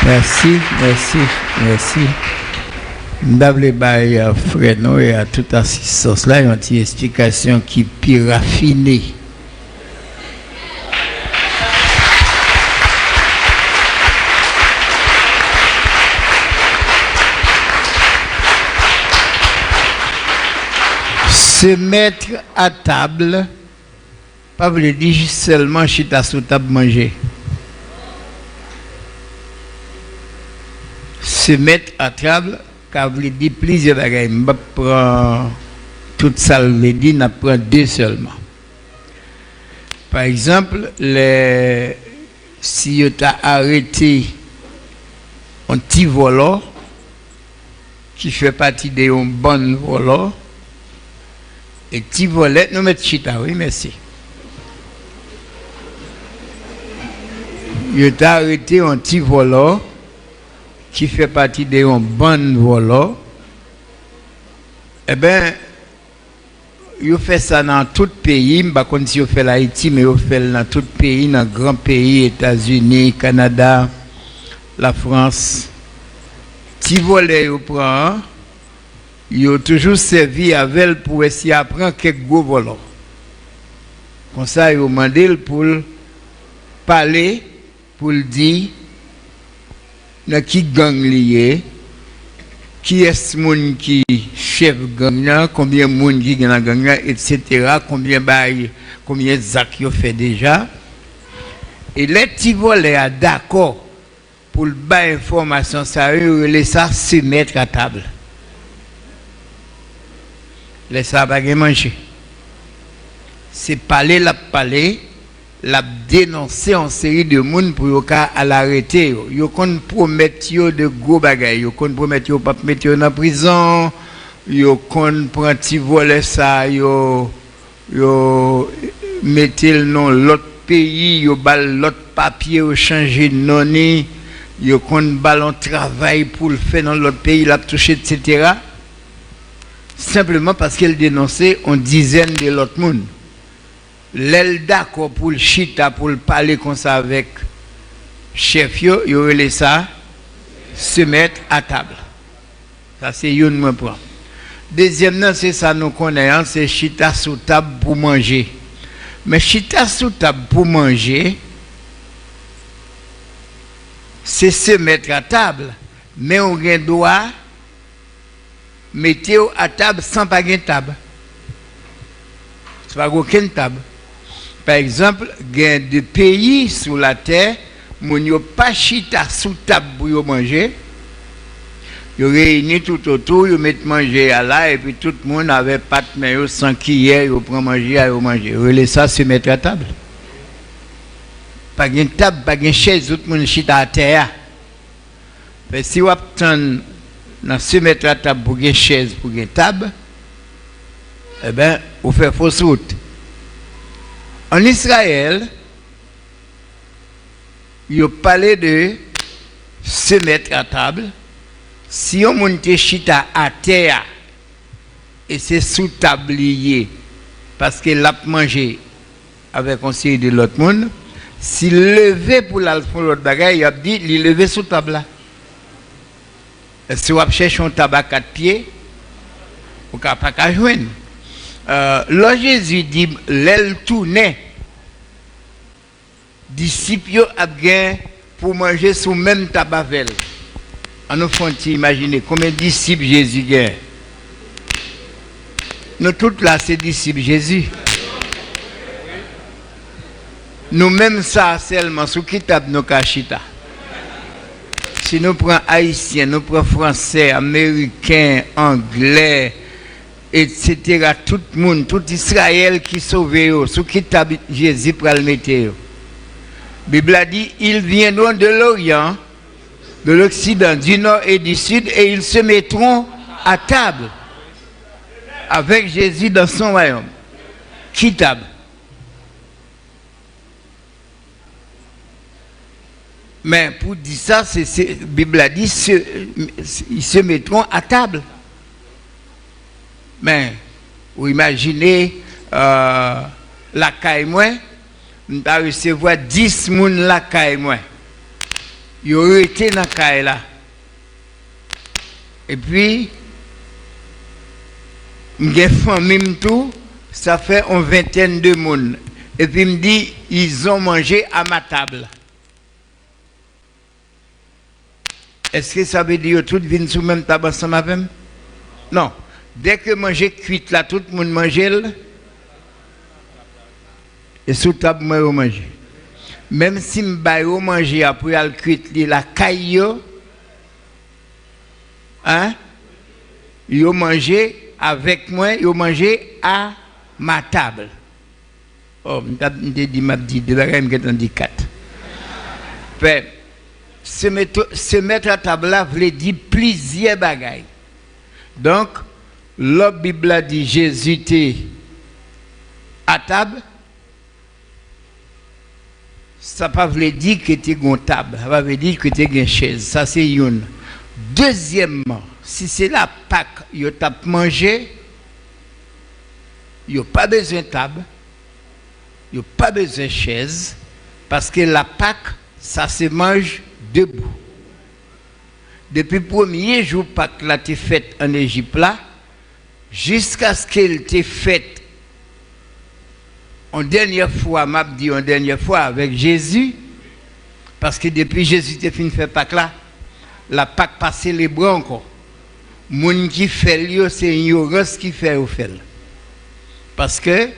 Merci. D'abord, frère et à toute assistance là, une petite explication qui est plus raffinée. Se mettre à table, pas vous le dire seulement chita sous table manger. Se mettre à table, car vous le dit plusieurs bagages. Je prends toute ça, le dit, je prends deux seulement. Par exemple, si tu as arrêté un petit voleur qui fait partie d'un bon voleur, et petit volet, nous mettons chita, oui, merci. Tu as arrêté un petit voleur qui fait partie d'un bon voleur, eh bien, vous faites ça dans tout pays, je ne sais pas si vous faites l'Haïti, mais vous faites dans tout pays, dans grands pays, États-Unis, Canada, la France. Petit volet, vous prenez, ils ont toujours servi avec elle pour essayer d'apprendre quelques gros voleurs. Comme ça, ils ont demandé pour parler, pour dire dans qui gang lié, qui est ce monde qui chef gang, combien de monde qui est dans la gang, etc. Combien d'actes ils ont fait déjà. Et les petits voleurs d'accord pour le bas information, ça ils ça se mettre à table. Laissez pas manger. C'est parler, la dénoncer en série de monde pour l'arrêter. Yo kon promettre de gros bagages, yo kon promettre yo pas mettre en prison, yo kon prend ti voler ça, yo mettez le nom l'autre pays, yo bal l'autre papier, yo changer nom ni, yo kon ballon travail pour le faire dans l'autre pays, l'a touché etc. Simplement parce qu'elle dénonçait une dizaine de l'autre monde. L'aile d'accord pour le chita, pour le parler comme ça avec chef, il y aurait ça, se mettre à table. Ça, c'est une point. Deuxièmement, c'est ça nous connaissons, c'est chita sous table pour manger. Mais chita sous table pour manger, c'est se mettre à table. Mais on doit mettre à table sans pas de table. C'est pas aucune table. Par exemple, il y a des pays sur la terre où il n'y a pas chita sous table pour manger. Ils réunissent tout autour, ils mettent manger à là, et puis tout le monde avait pas de main sans cuillère, ils prennent manger, ils manger. Ils laissent ça se mettre à table. Pas de table, pas de chaise, tout le monde chita à terre. Mais si vous attendez dans se mettre à table pour une chaise, pour une table, eh bien, vous faites fausse route. En Israël, il parlé de se mettre à table. Si on monte chita à terre, et c'est sous tablier, parce qu'il a mangé avec un série de l'autre monde, s'il levait pour l'alphon l'autre bagaille, il a dit, il levait sous table là. Si vous cherchez un tabac à 4 pieds, vous n'avez pas qu'à joindre. Là, Jésus dit, l'aile tournait, disciples a bien pour manger sous même tabac. On nous faut imaginer combien de disciples Jésus a. Nous tous là, c'est disciples Jésus. Nous-mêmes ça seulement sous qui tape nos cachita. Si nous prenons haïtiens, nous prenons français, américains, anglais, etc., tout le monde, tout Israël qui sauve, sous qui tape Jésus pour le mettre. La Bible a dit, ils viendront de l'Orient, de l'Occident, du Nord et du Sud, et ils se mettront à table avec Jésus dans son royaume. Qui table? Mais pour dire ça, la Bible a dit, ils se mettront à table. Mais, vous imaginez, la caille moins, on va recevoir 10 personnes la caille moins. ils ont été dans le là. Et puis, j'ai famille tout, ça fait une vingtaine de monde. Et puis, il me dit, ils ont mangé à ma table. Est-ce que ça veut dire que tout vient sous même table ensemble avec moi? Non. Dès que manger cuite là, tout le monde mange. Et sous table, moi, je mange. Même si je mange après le cuite, la caille, hein? Ils mangé avec moi, ils mangé à ma table. Oh, je dis, de la reine qui est handicap. Se mettre à table là veut dire plusieurs bagailles. Donc, la Bible a dit Jésus était à table. Ça ne veut pas dire que tu es à table. Ça veut dire que tu es une chaise. Ça, c'est une. Deuxièmement, si c'est la Pâque, tu as mangé, tu n'as pas besoin de table, tu n'as pas besoin de chaise, parce que la Pâque, ça se mange debout. Depuis le premier jour Pâque, là, tu es faite en Égypte, là, jusqu'à ce qu'elle t'ait faite en dernière fois, m'a dit en dernière fois avec Jésus, parce que depuis Jésus t'es fini de faire Pâques là, la Pâques pas célébrée encore. Moun qui fait lieu, c'est ignorance qui fait au fait. Parce que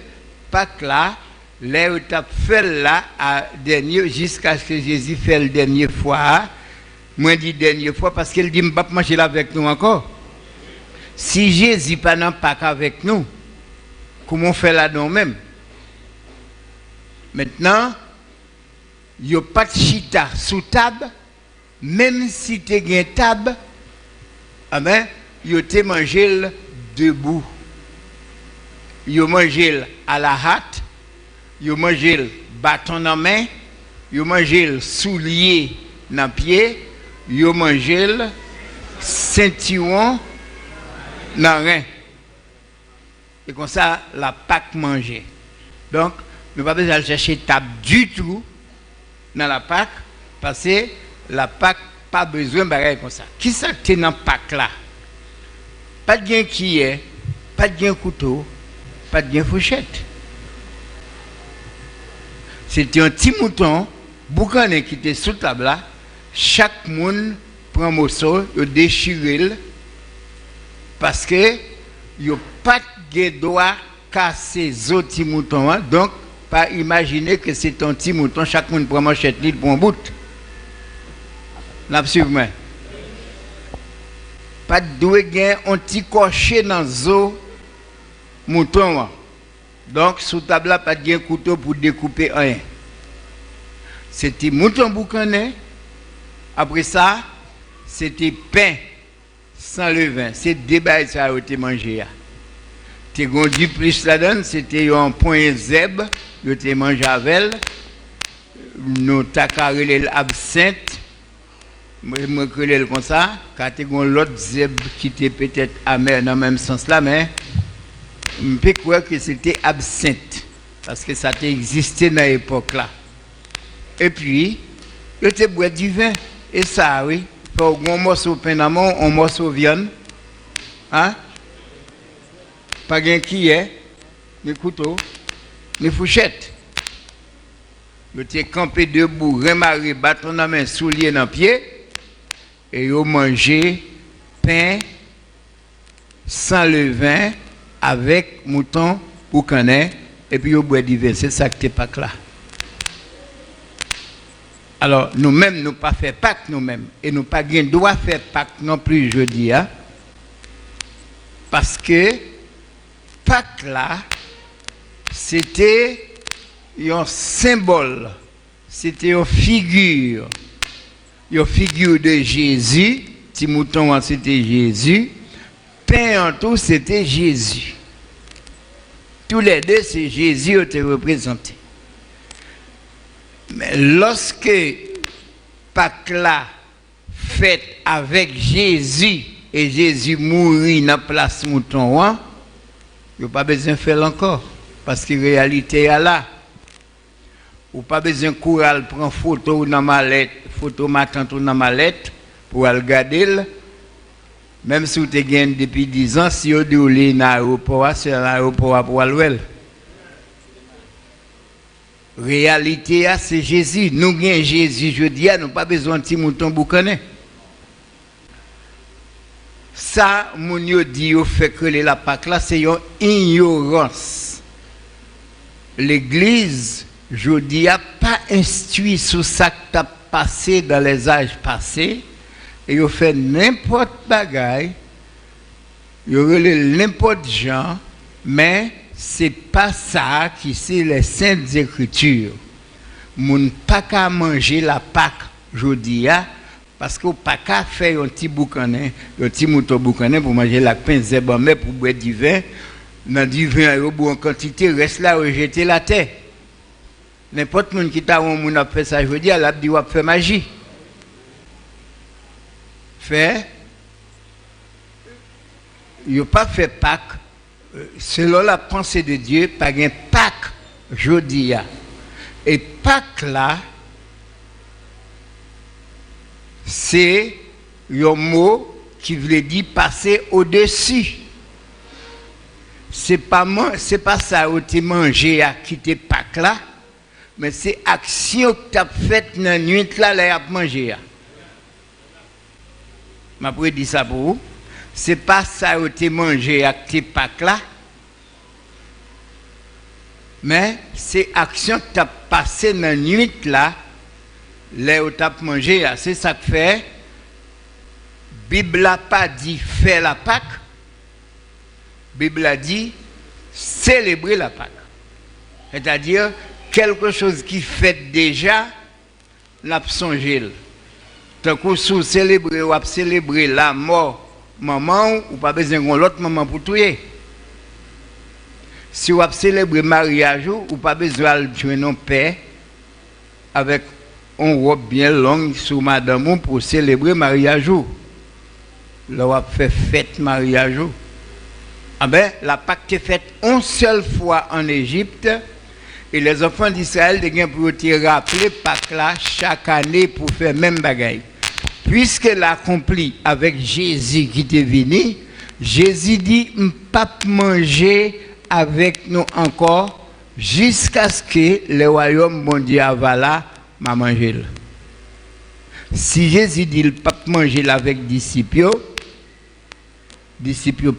Pâques là, là où t'as fait là, jusqu'à ce que Jésus fait la dernière fois, moi dis dernière fois parce qu'il dit, je ne vais pas manger là avec nous encore. Si Jésus pas dans Pâques avec nous, comment on fait là nous-mêmes? Maintenant, il n'y a pas de chita sous table, même si tu as une table, il te mangé debout. Il mangé à la hâte, il mangé bâton dans la main, il mangé soulier dans le pied, il mangé ceinturon dans le rein. Et comme ça, la Pâque mangeait. Donc, nous n'avons pas besoin de chercher table du tout dans la Pâque, parce que la Pâque n'a pas besoin de bagaille comme ça. Qui ça que dans la Pâque là? Pas de gain qui est, pas de gain couteau, pas de gain fourchette. C'était un petit mouton, boucané qui était sous table là. Chaque monde prend un morceau, il déchire, parce que il n'y a pas de droit casser les autres moutons. Hein? Donc, pas imaginer que c'est un petit mouton, chaque monde prend manchette libre pour un bout. Absolument. Pas de doué gain un petit cocher dans le zoo mouton. Donc, sous table là, pas de gain couteau pour découper rien. C'était mouton boucané. Après ça, c'était pain sans levain. C'est des bails ça a été mangé. Tu as dit plus là-dedans, c'était un point zèbre. Je te mangé avec nous tacaré l'absinthe, moi je comme ça, quand tu as l'autre zèbre qui était peut-être amer dans le même sens là, mais je peux croire que c'était absinthe, parce que ça existait dans l'époque là. Et puis, je te bois du vin, et ça, oui, pour un morceau de pain d'amont, un morceau de viande, hein? Pas de qui est, mes couteaux. Mes fourchettes. Je t'ai campé debout, remarqué, bâton dans la main, soulier dans le pied, et je mangé pain sans levain avec mouton ou canet, et puis je bois du vin. C'est ça que tu n'es pas là. Alors, nous-mêmes, nous pas fait Pâques nous-mêmes, et nous pas gain droit faire Pâques non plus, je dis, hein? Parce que Pâques là, c'était un symbole, c'était une figure de Jésus. Petit mouton, c'était Jésus. Pain en tout, c'était Jésus. Tous les deux, c'est Jésus qui était représenté. Mais lorsque Pâques là, fait avec Jésus, et Jésus mourit dans la place mouton, il n'y a pas besoin de faire encore. Parce que la réalité est là. ou pas besoin de courir prendre photo dans mallette, photo matin ou dans mallette pour regarder. Même si vous avez gagné depuis 10 ans, si vous avez dit dans l'aéroport, c'est l'aéroport pour aller. Réalité, c'est Jésus. Nous avons Jésus, je dis, nous n'avons pas besoin de petit mouton boucané. Ça, mon dit, au fait que la Pâque là, c'est une ignorance. L'Église, je dis, n'a pas instruit sur ça qui a passé dans les âges passés. Et il fait n'importe bagaille, il relève n'importe gens, mais c'est pas ça qui c'est les saintes écritures. Moun pas qu'à manger la Pâque jodi a parce qu'on pas qu'à faire un petit boucanin, un petit mouton boucanin pour manger la pain zébamé pour boire du vin. Dans du vin au bout en quantité reste là rejeter la terre. N'importe monde qui t'a on a fait ça jodi a l'a dit on fait magie. Fait il pas fait Pâques selon la pensée de Dieu, pas un Pâques jodi a. Et Pâques là, c'est un mot qui veut dire passer au-dessus. C'est pas ça où tu manges à quitter Pâques là, mais c'est action que tu as faite dans la nuit là, là, à manger. Je vais dire ça pour vous. C'est pas ça où tu manges à quitter Pâques là, mais c'est action que tu as passée dans la nuit là, là où tu as mangé. C'est ça que fait. La Bible n'a pas dit faire la Pâque. La Bible a dit célébrer la Pâque. C'est-à-dire quelque chose qui fait déjà, l'a songé. Tant que vous célébrez ou célébrer la mort maman, ou pas besoin de l'autre maman pour tuer. Si vous célébrez le mariage, ou pas besoin de jouer non père avec une robe bien longue sur madame pour célébrer le mariage. Là, on fait fête mariage. Ah ben, la Pâque est faite une seule fois en Égypte et les enfants d'Israël ont pour te rappeler Pâque là chaque année pour faire le même bagaille. Puisqu'elle accomplit avec Jésus qui est venu, Jésus dit « pas manger avec nous encore jusqu'à ce que le royaume bon Dieu avala m'a mangé. » Si Jésus dit « pas manger avec les disciples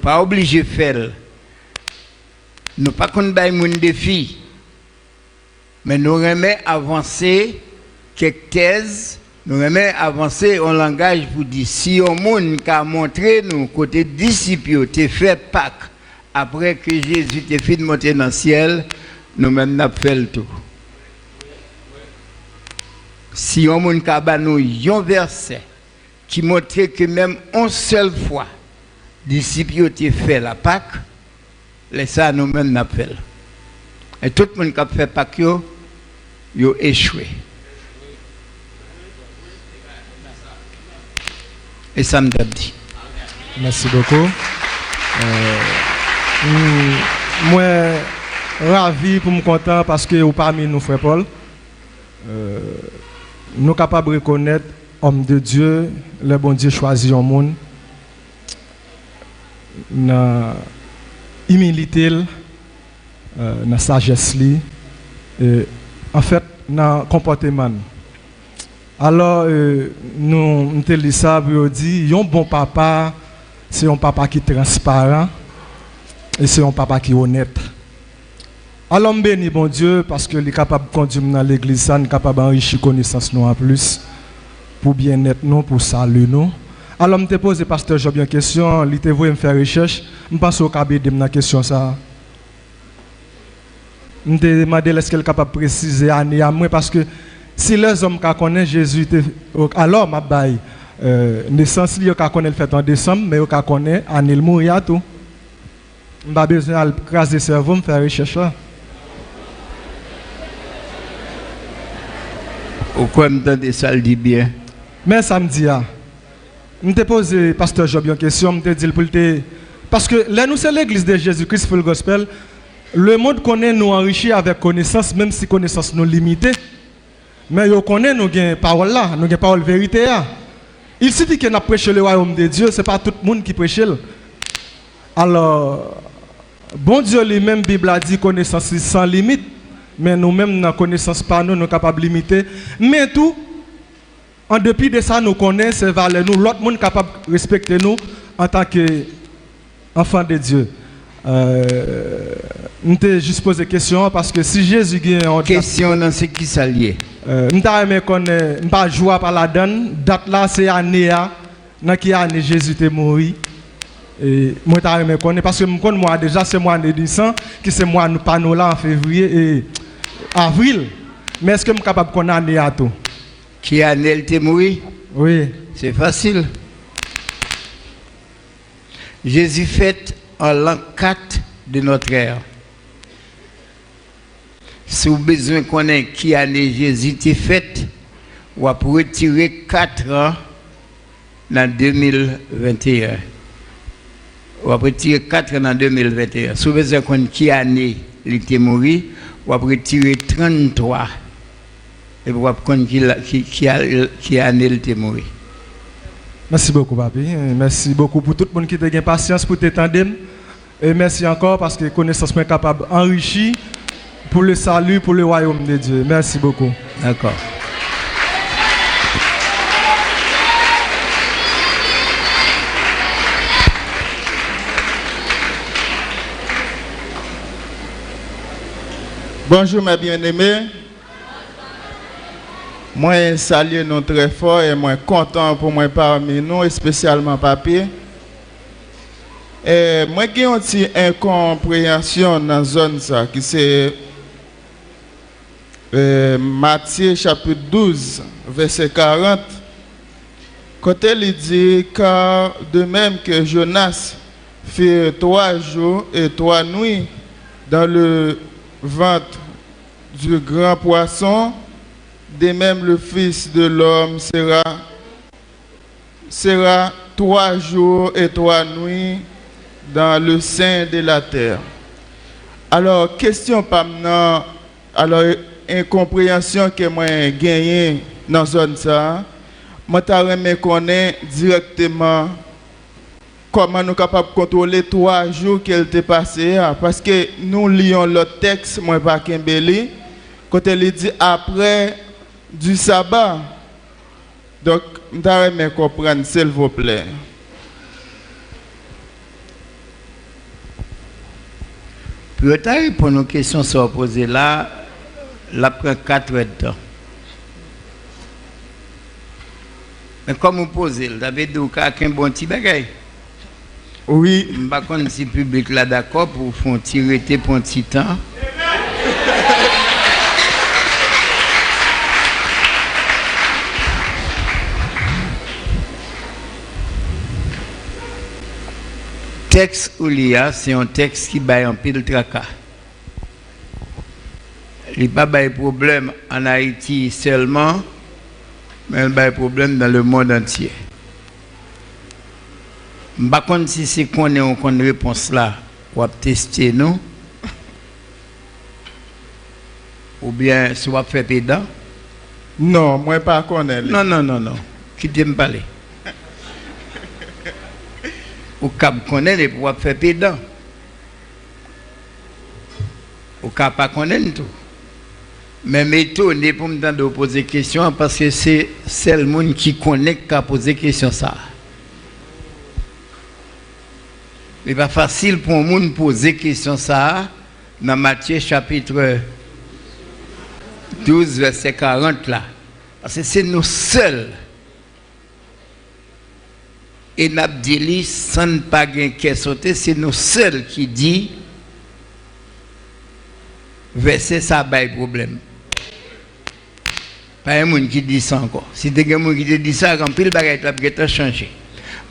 pas obligé de faire. Nous pas qu'on baille mon défi, mais nous remet avancer quelques thèses. Nous remet avancer en langage pour dire si on monde qui a montré nous côté disciples te fait Pâques après que Jésus te fait monter dans le ciel, nous même n'a fait le tout. Si on monde qui a nous un verset qui montre que même une seule fois disciples te fait la Pâque, laisse ça nous même n'a fait. Et tout le monde qui a fait Pâques yo échoué. Et ça me dit. Merci beaucoup. Moi, ravi pour me content parce que vous parmi nous, frère Paul, nous sommes capables de reconnaître homme de Dieu, le bon Dieu choisit un monde, dans humilité, dans sagesse, en fait, dans comportement. Alors, nous te dit ça, nous dit, un bon papa, c'est un papa qui est transparent et c'est un papa qui est honnête. Alors, je bénis bon Dieu parce qu'il est capable de conduire dans l'église, il est capable d'enrichir connaissance nous en plus, pour bien-être nous, pour saluer nous. Alors, je te pose, pasteur Job, une question, il te voulu me faire recherche, je pense au cabine de la question ça. Je te demande est-ce qu'elle est capable de préciser année à moi parce que si les hommes qui connaissent Jésus, alors ma baille naissance li ka connaît le fait en décembre, mais ka connaît année le mourir tout. On pas besoin de craser cerveau, me faire recherche là. Au quoi m'entendez ça le dit bien. Mais samedi a. Je te posé pasteur Job une question, me te dit pour te parce que là nous c'est l'église de Jésus-Christ pour le gospel. Le monde connaît nous enrichir avec connaissance, même si connaissance nous limitée. Mais il connaît nous gain parole là, nous gain parole vérité là. Il suffit que nous prêchons le royaume de Dieu, c'est pas tout le monde qui prêche. Alors, bon Dieu lui-même, Bible a dit connaissance sans limite, mais nous-mêmes, dans connaissance par nous, nous sommes capables de limiter. Mais tout, en dépit de ça, nous connaissons ces valeurs. Nous, l'autre monde est capable de respecter nous en tant qu'enfants de Dieu. Nous t'ai juste posé une question parce que si Jésus gagne question dans ce qui s'allie. Nous t'ai qu'on pas jouer par la donne. Date là c'est année dans qui année Jésus est mort. Et moi t'ai aimé connaître parce que moi déjà c'est mois de décembre qui c'est mois nous pas nous là en février et avril. Mais est-ce que je suis capable de connaître année à tout? Qui année il est mort? Oui. C'est facile. Jésus fête en l'an 4 de notre ère. Si vous avez besoin de connaître qui année Jésus est fait, vous pouvez retirer 4 ans dans 2021. Vous pouvez retirer 4 ans dans 2021. Si vous avez besoin de connaître qui année il est mort, vous pouvez retirer 33. Et vous pouvez connaître qui année il est mort. Merci beaucoup, papi. Merci beaucoup pour tout le monde qui a patience pour t'étendre. Et merci encore parce que la connaissance est capable d'enrichir pour le salut, pour le royaume de Dieu. Merci beaucoup. D'accord. Bonjour mes bien-aimés. Moi, salue nous très fort et moi content pour moi parmi nous, et spécialement papier. Et moi, j'ai une petite incompréhension dans la zone ça, qui c'est Matthieu chapitre 12, verset 40. Quand il dit, car de même que Jonas fait 3 jours et 3 nuits dans le ventre du grand poisson, de même le Fils de l'homme sera 3 jours et 3 nuits dans le sein de la terre. Alors, question pas maintenant, alors incompréhension que moi gagné dans zone ça, moi t'aimerais connaître directement comment nous sommes capables de contrôler 3 jours qu'elle t'est passé, parce que nous lisons le texte, moi pas Kimbeli, quand elle dit après du sabbat. Donc, j'aimerais comprendre, s'il vous plaît. Pour répondre aux questions qui sont posées là, la prend 4 heures de temps. Mais comme vous posez, vous avez dit qu'il y a un bon petit bagage. Oui. Je ne sais pas si le public là d'accord pour faire tirer pour un petit temps. Le texte Oulia, c'est un texte qui bat un pile tracas. Il n'y a pas de problème en Haïti seulement, mais il y a des problèmes dans le monde entier. Je ne sais pas si c'est qu'on a une réponse là, ou à tester nous, ou bien si on fait pédant. Non, moi pas connaître. Non. Qui t'aime parler? Ou cap connaître pour faire pédant. Ou cap pas connaître tout. Mais m'étonner pour me poser question parce que c'est le monde qui connaît qui a posé question ça. Mais pas facile pour un monde poser question ça dans Matthieu chapitre 12 verset 40 là. Parce que c'est nous seuls. Et Nabdili, sans ne pas gagner sauter, c'est nous seuls qui dit verset ça pas problème. Pas un monde qui dit ça encore. Si tu as un monde qui te dit ça, quand pile bagaille va changer.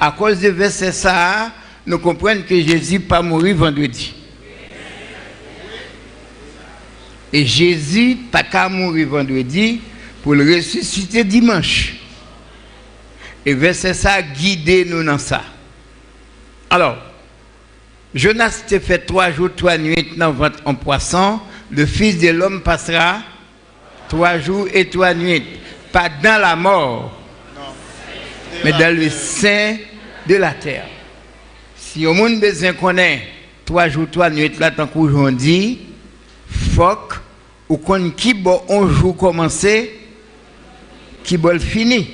À cause de verset ça, nous comprenons que Jésus n'est pas mort vendredi. Et Jésus n'a pas mourir vendredi pour le ressusciter dimanche. Et verset ça guide nous dans ça. Alors, Jonas te fait 3 jours, 3 nuits dans le ventre en poisson. Le Fils de l'homme passera 3 jours et 3 nuits. Pas dans la mort, mais dans le sein de la terre. Si au monde besoin connaît 3 jours, 3 nuits, là, tant qu'aujourd'hui, faut ou qu'on qui bon un jour commencer, qui bon fini.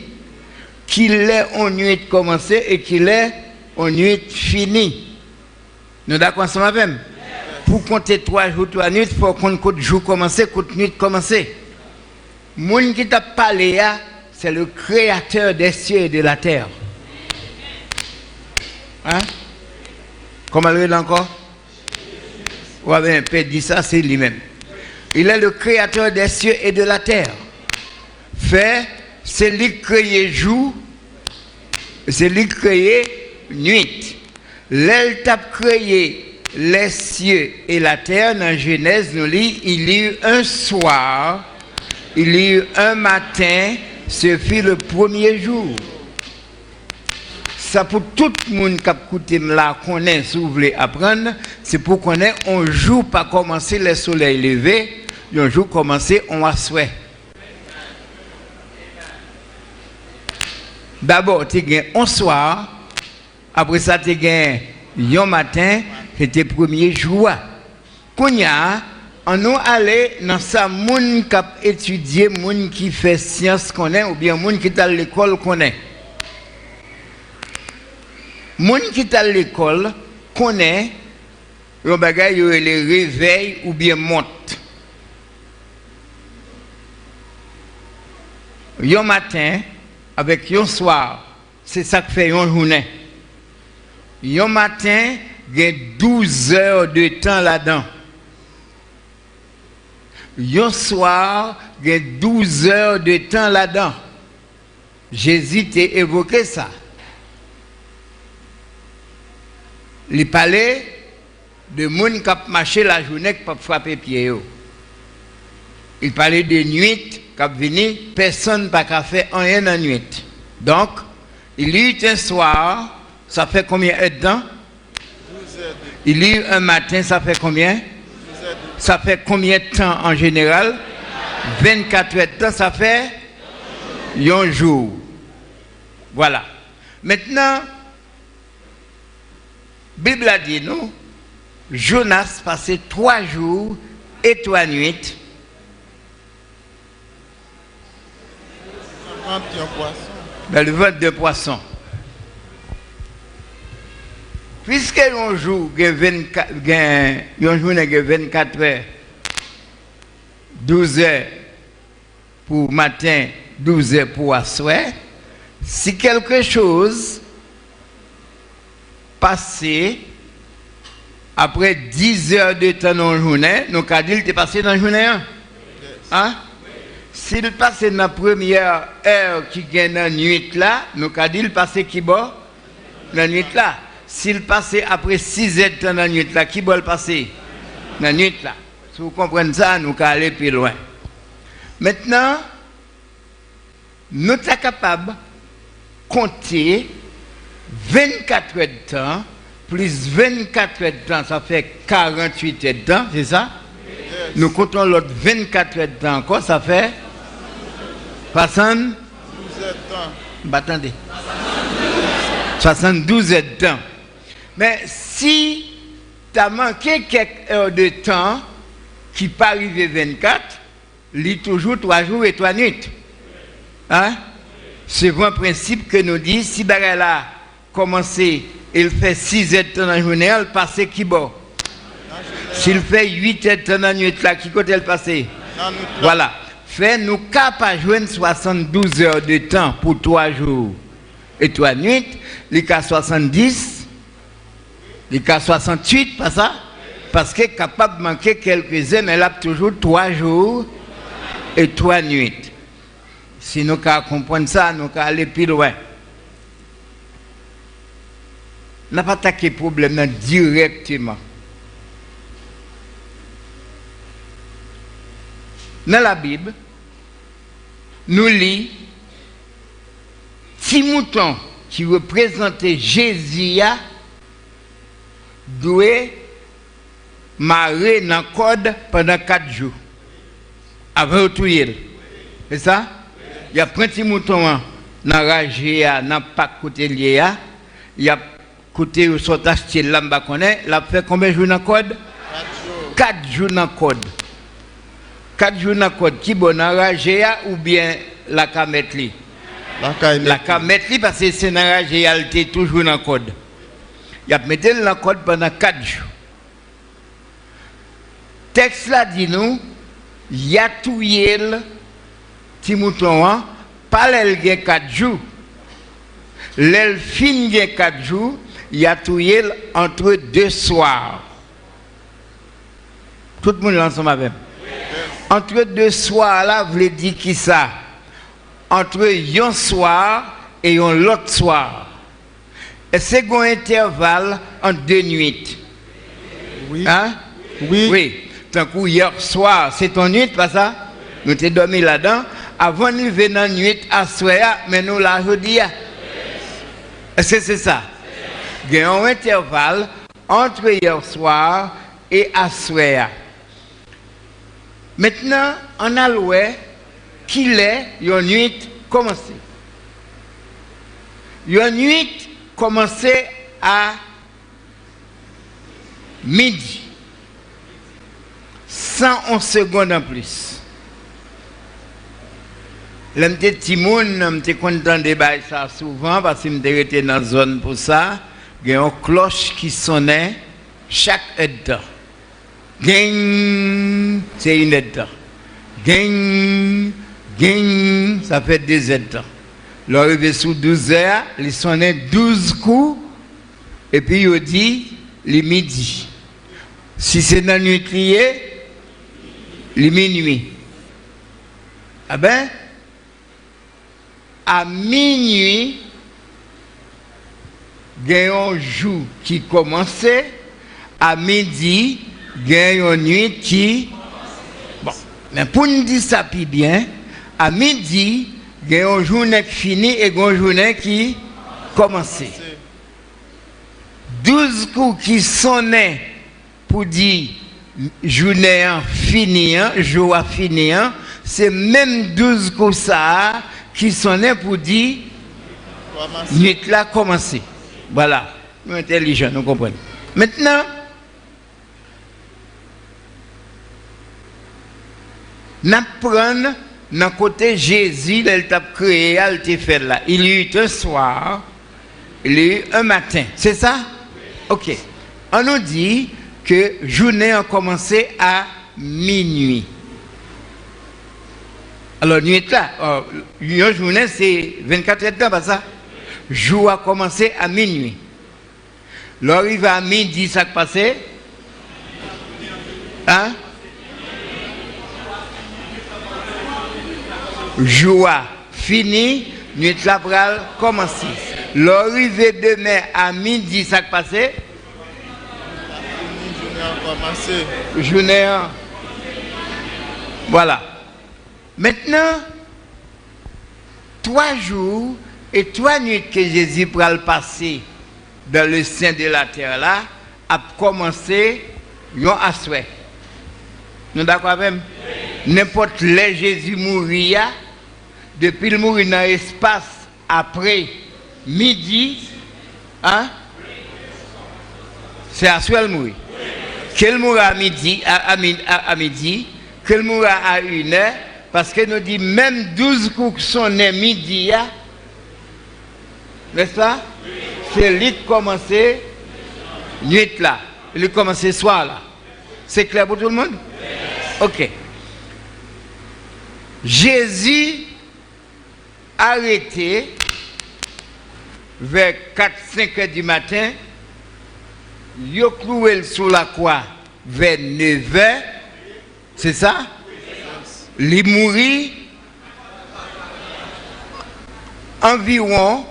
Qu'il est en nuit commencé et qu'il est en nuit fini. Nous d'accord ensemble avec? Pour compter 3 jours, 3 nuits, il faut qu'on compte jour commencé, compte nuit commencé. Moun qui t'a parlé, c'est le créateur des cieux et de la terre. Hein? Comment le dit encore? Ouais, ben, Père dit ça, c'est lui-même. Il est le créateur des cieux et de la terre. Fait, c'est lui qui crée jour, c'est lui qui crée nuit. L'elle t'a créé les cieux et la terre, dans Genèse, nous lit, il y eut un soir, il y eut un matin, ce fut le premier jour. Ça pour tout le monde qui a écouté là, qu'on est, si vous voulez apprendre, c'est pour qu'on ait un jour pas commencer le soleil levé, un jour commencer on a souhait. D'abord, tu as gagné un soir, après ça, tu as gagné un matin, c'était le premier jour. Quand on nous allé dans ça, moun qui a étudié, moun qui fait science qu'on est, ou bien moun qui est à l'école qu'on est. Moun qui est à l'école connaît le bagage les réveil ou bien monte. Un matin avec un soir, c'est ça qui fait une journée. Un matin, il y a 12 heures de temps là-dedans. Un soir, il y a 12 heures de temps là-dedans. Jésus t'a évoqué ça. Il parlait de monde qui a marché la journée qui a frappé pied. Il parlait de nuit qui a venu, personne n'a pas fait rien en nuit. Donc, il y a eu un soir, ça fait combien de temps? Il y a eu un matin, ça fait combien? Ça fait combien de temps en général? 24 heures de temps, ça fait un jour. Voilà. Maintenant, la Bible a dit, nous, Jonas passait 3 jours et 3 nuits. Dans le ventre de poisson. Puisque un jour, il y a 24 heures, 12 heures pour matin, 12 heures pour soir, si quelque chose passé après 10 heures de temps dans la journée, nous avons dit qu'il est passé dans la journée. Hein? S'il passe dans la première heure qui est dans la nuit là, nous avons dit qu'il passe qui bon? Dans la nuit là. S'il passe après 6 heures de temps dans la nuit là, qui va le passer? Dans la nuit là. Si vous comprenez ça, nous allons aller plus loin. Maintenant, nous sommes capables de compter 24 heures de temps, plus 24 heures de temps, ça fait 48 heures de temps, c'est ça? Yes. Nous comptons l'autre 24 heures de temps encore, ça fait 72 heures de temps. Bah, attendez. 72 heures de temps. Mais si tu as manqué quelques heures de temps, qui pas arrivé 24, lis toujours 3 jours et 3 nuits. Hein? C'est un principe que nous dit, si Bagala commencer, il fait 6 heures de temps dans la journée, il passe qui bon? S'il fait 8 heures de temps dans la nuit, là, qui côté il passe? Voilà. Fait nous capables de joindre 72 heures de temps pour 3 jours et 3 nuits, les cas 70, les cas 68, pas ça? Parce que capable de manquer quelques heures, mais elle a toujours 3 jours et 3 nuits. Si nous comprenons ça, nous allons aller plus loin. Nous n'avons pas attaqué le problème directement. Dans la Bible, nous lisons petit mouton qui représentait Jésus doit marrer dans le code pendant 4 jours. Avant de tuer. C'est ça? Il y a un petit mouton dans la rage, dans pas côté lié. Il y a côté où sont achetés là, il a fait combien de jours dans le code? 4 jours dans le code. 4 jours dans le code. Qui bon dans la rage ou bien la kametli? La kametli parce que c'est dans la rage, il est toujours dans le code. Il a mis dans le code pendant 4 jours. Le texte là dit nous, il y a tout yel, petit mouton, pas l'el 4 jours. L'el fin 4 jours, il y a tout yel entre 2 soirs. Tout le monde ensemble avec. Entre 2 soirs là, vous voulez dire qui ça? Entre un soir et un autre soir. Et c'est un intervalle entre 2 nuits. Oui. Hein? Oui. Oui. Tant que hier soir, c'est ton nuit, pas ça? Nous t'es dormi là-dedans. Avant de venir dans la nuit à soir, mais nous là aujourd'hui. Est-ce que c'est ça? Il y a un intervalle entre hier soir et à soir. Maintenant, on a loué qu'il est une nuit commencée. Une nuit commencée à midi. 111 secondes en plus. L'amté Timoun, j'étais content de débattre ça souvent parce que j'étais dans la zone pour ça. Il y a une cloche qui sonnait chaque heure de temps. Gang, c'est une heure de temps. Gang, gang, ça fait 2 heures de temps. L'arrivée sous 12 heures, il sonnait 12 coups et puis il dit le midi. Si c'est dans la nuit liée, le minuit. Ah ben, à minuit, il y a un jour qui commençait, à midi, il y a une nuit qui... Bon, mais pour nous dire ça plus bien, à midi, il y a une journée qui finit et une journée qui commençait. 12 coups qui sonnaient pour dire journée finie, jour fini, c'est même 12 coups ça qui sonnaient pour dire nuit là commencé. Voilà, nous intelligents, nous comprenons. Maintenant, nous prenons dans côté Jésus, il t'a créé, il t'a fait là. Il y a eu un soir, il y a eu un matin. C'est ça? Ok. On nous dit que journée a commencé à minuit. Alors, nuit là, une journée c'est 24 heures de temps, pas ça? Jour a commencé à minuit. L'arrivée à midi, ça qui passé? Hein? Jour a fini, nuit là pral commencé. L'arrivée demain à midi, ça qui passé? Journée. Voilà. Maintenant, 3 jours et 3 nuits que Jésus pral passer dans le sein de la terre là, a commencé à souhait. Nous d'accord avec? N'importe les Jésus mourir, depuis le mourir dans l'espace après midi, hein? C'est à souhait le mourir. Quel mourra à midi, à midi, quel mourra à 1 heure, parce que nous dit même 12 coups qui sont nés midi, n'est-ce pas? C'est lui qui commence nuit là, lui commence soir là. C'est clair pour tout le monde? Ok. Jésus arrêté vers 4-5 heures du matin. Il a cloué sur la croix vers 9 heures. C'est ça? Il mourit environ.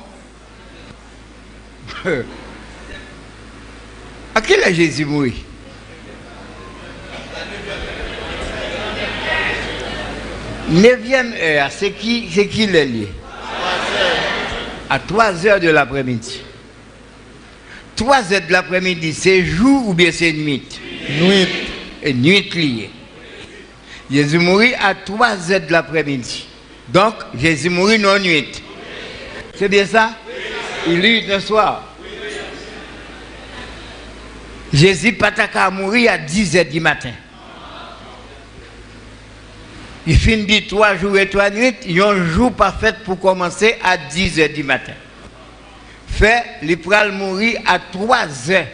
À quel âge Jésus mourit? Neuvième heure, c'est qui le lié? À 3 heures de l'après-midi. 3 heures de l'après-midi, c'est jour ou bien c'est nuit? Nuit. Et nuit liée. Jésus mourit à 3 heures de l'après-midi. Donc, Jésus mourit non nuit. C'est bien ça? Il lit le soir. Jésus pas qu'à mourir à 10 heures du matin. Il finit 3 jours et 3 nuits. Il y a un jour parfait pour commencer à 10 heures du matin. Fait, il pral mourir à 3 heures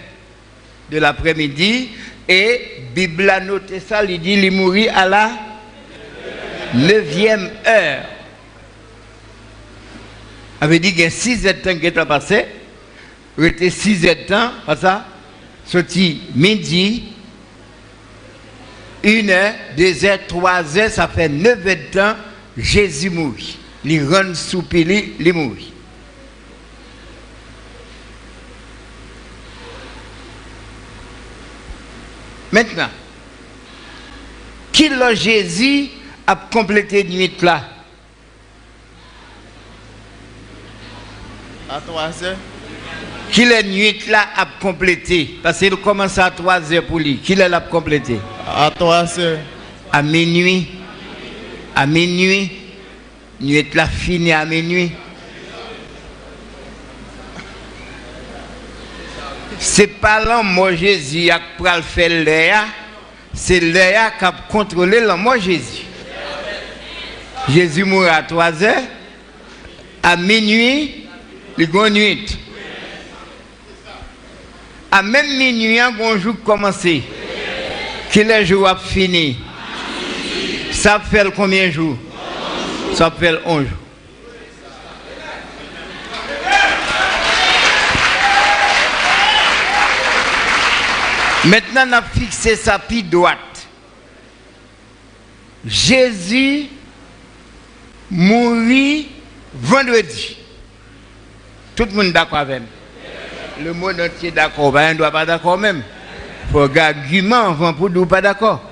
de l'après-midi. Et Bible a noté ça, il dit qu'il mourit à la 9e heure. Avait dit qu'il y a 6 heures de temps qui est passé. Il était 6 heures de temps, pas ça? Sorti midi, 1 heure, 2 heures, 3 heures, ça fait 9 heures de temps, Jésus mourit. Il rend soupili, il mourit. Maintenant, qui l'a Jésus a complété la nuit là? À 3 heures. Qui la nuit là a complété? Parce qu'il commence à 3 heures pour lui. Qui l'a complété? À 3 heures. À minuit. À minuit. Nuit là fini à minuit. C'est pas l'homme Jésus qui a fait l'air, c'est l'air qui a contrôlé l'homme Jésus. Jésus mourit à 3 heures, à minuit, il y a une nuit. À même minuit, il y a un jour commencé. Quel est le jour a fini? Ça fait combien de jours? Ça fait 11 jours. Maintenant, on a fixé sa pied droite. Jésus mourit vendredi. Tout le monde d'accord avec moi. Le monde entier d'accord, ben, on ne doit pas d'accord même. Il faut un argument avant pour nous pas d'accord.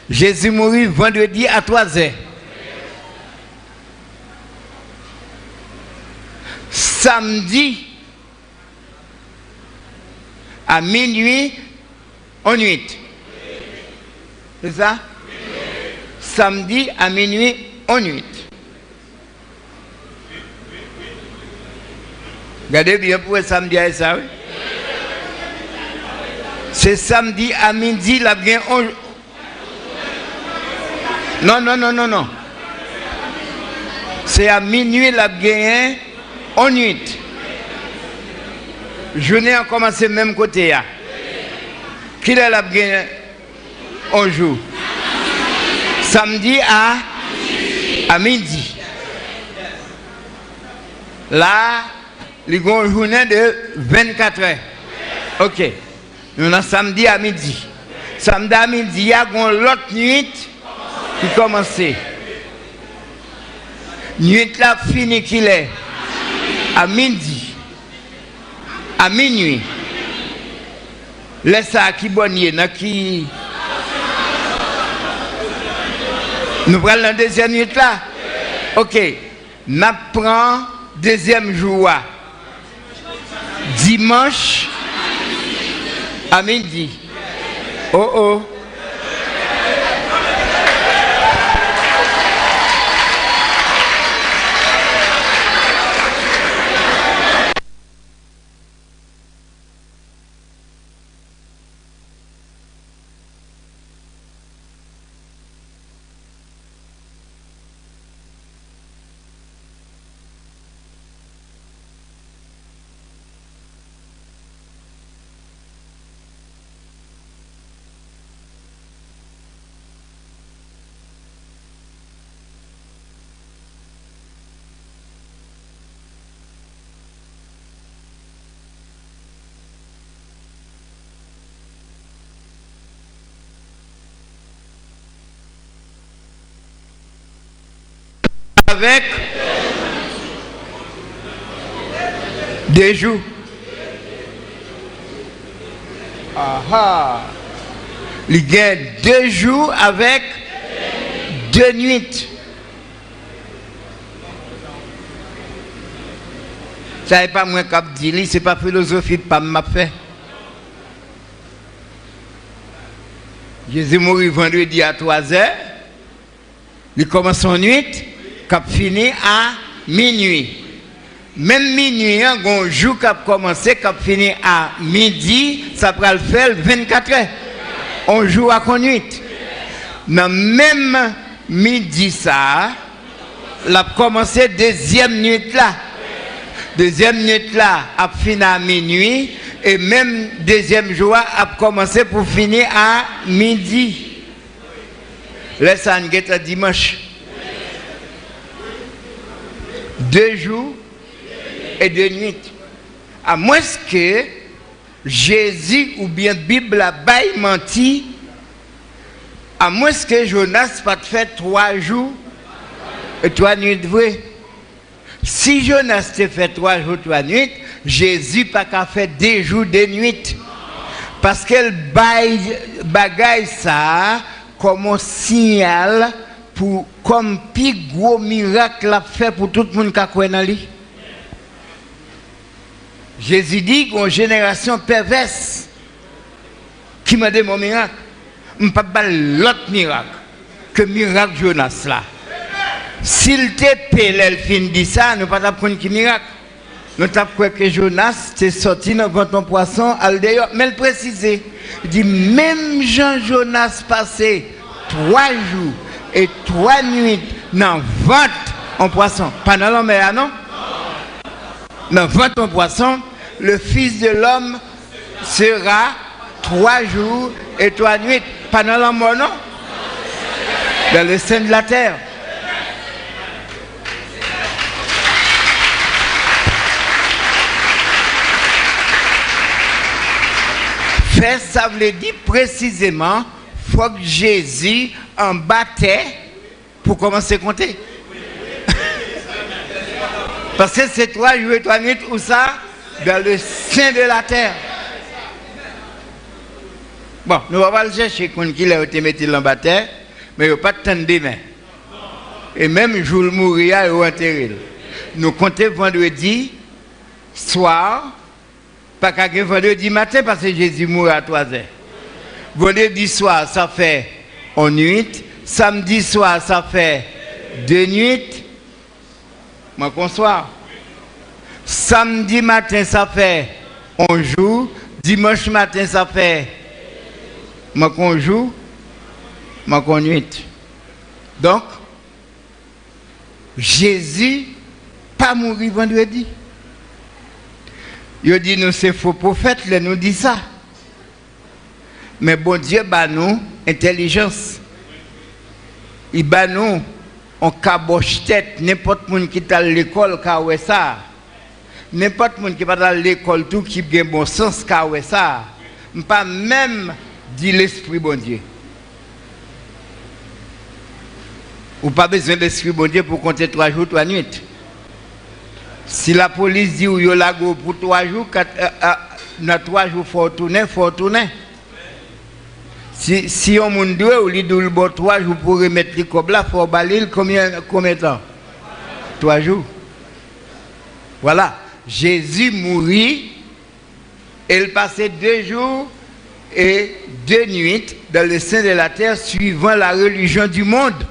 Jésus mourit vendredi à 3 heures. Samedi à minuit en nuit. C'est ça? Samedi à minuit en nuit. Regardez bien pour samedi à ça, oui. C'est samedi à midi, la bien on... Non. C'est à minuit, la bien en nuit. Journée a commencé même côté. Qui est la bien en jour? Samedi à midi. Là, il y a une journée de 24 heures. Ok. Nous avons samedi à midi. Samedi à midi, il y a une autre nuit qui commence. Nuit là fini qu'il est. À midi. À minuit. Laisse ça qui bonnier, qui. Nous prenons la deuxième nuit là. Ok. Nous prenons deuxième jour. Dimanche à midi. Oh. Avec 2 jours. Il y a 2 jours avec 2 nuits. Ça n'est pas moi qui dis, c'est pas philosophie de pas m'a fait. Jésus mourit vendredi à 3h. Il commence en nuit, cap fini à minuit. Même minuit, un jour cap commencé, cap fini à midi, ça va le faire 24 heures. On joue à nuit. Dans même midi ça, l'a commencé deuxième nuit là. Deuxième nuit là a fini à minuit et même deuxième jour a commencé pour finir à midi. Laisse un guette dimanche. 2 jours et 2 nuits. À moins que Jésus ou bien Bible a bail menti, à moins que Jonas pas fait 3 jours et 3 nuits vrai. Si Jonas te fait 3 jours, 3 nuits, Jésus pas qu'à faire 2 jours, 2 nuits. Parce qu'elle bagaille ça comme un signal pour comme plus gros miracle a fait pour tout le monde qui a croit dans lui. Jésus dit qu'une génération perverse qui m'a demandé mon miracle, je ne peux pas l'autre miracle que le miracle Jonas là. S'il te paie, elle fin dit ça, nous ne pouvons pas prendre qui miracle. Nous avons cru que Jonas est sorti dans un poisson, mais il précise, il dit même Jean Jonas passé 3 jours et 3 nuits dans 20 en poisson. Pas dans la mer, non? Dans 20 en poisson, le Fils de l'homme sera 3 jours et 3 nuits. Pas dans la mort, non? Dans le sein de la terre. Faire ça veut dire précisément faut que Jésus en battait pour commencer à compter. Parce que c'est 3 jours et 3 nuits où ça dans le sein de la terre. Bon, nous allons pas le chercher quand il a été mis en bataille, mais il n'y a pas de temps de demain. Et même jour le mourir, il a enterré. Nous comptons vendredi soir. Pas qu'à vendredi matin parce que Jésus mourit à 3h. Vendredi soir, ça fait 1 nuit. Samedi soir, ça fait 2 nuits. Moi, bonsoir. Samedi matin, ça fait 1 jour. Dimanche matin, ça fait moi qu'on jour, moi qu'on nuit. Donc, Jésus pas mourir vendredi. Il dit nous c'est faux prophète, il nous dit ça. Mais bon Dieu bat nous intelligence. Il bat nous on caboche tête n'importe qui qui est à l'école qui a ça. N'importe qui qui pas à l'école tout qui a bon sens qui a ça. Pas même dit l'esprit bon Dieu. Ou pas besoin de l'esprit bon Dieu pour compter 3 jours, 3 nuits. Si la police dit ou yo la go pour 3 jours, dans 3 jours faut tourner. Si on moun deux ou li doul bo 3 jours pour remettre les cob là, faut balil combien de temps? 3 jours. Voilà, Jésus mourit, il passait 2 jours et 2 nuits dans le sein de la terre suivant la religion du monde.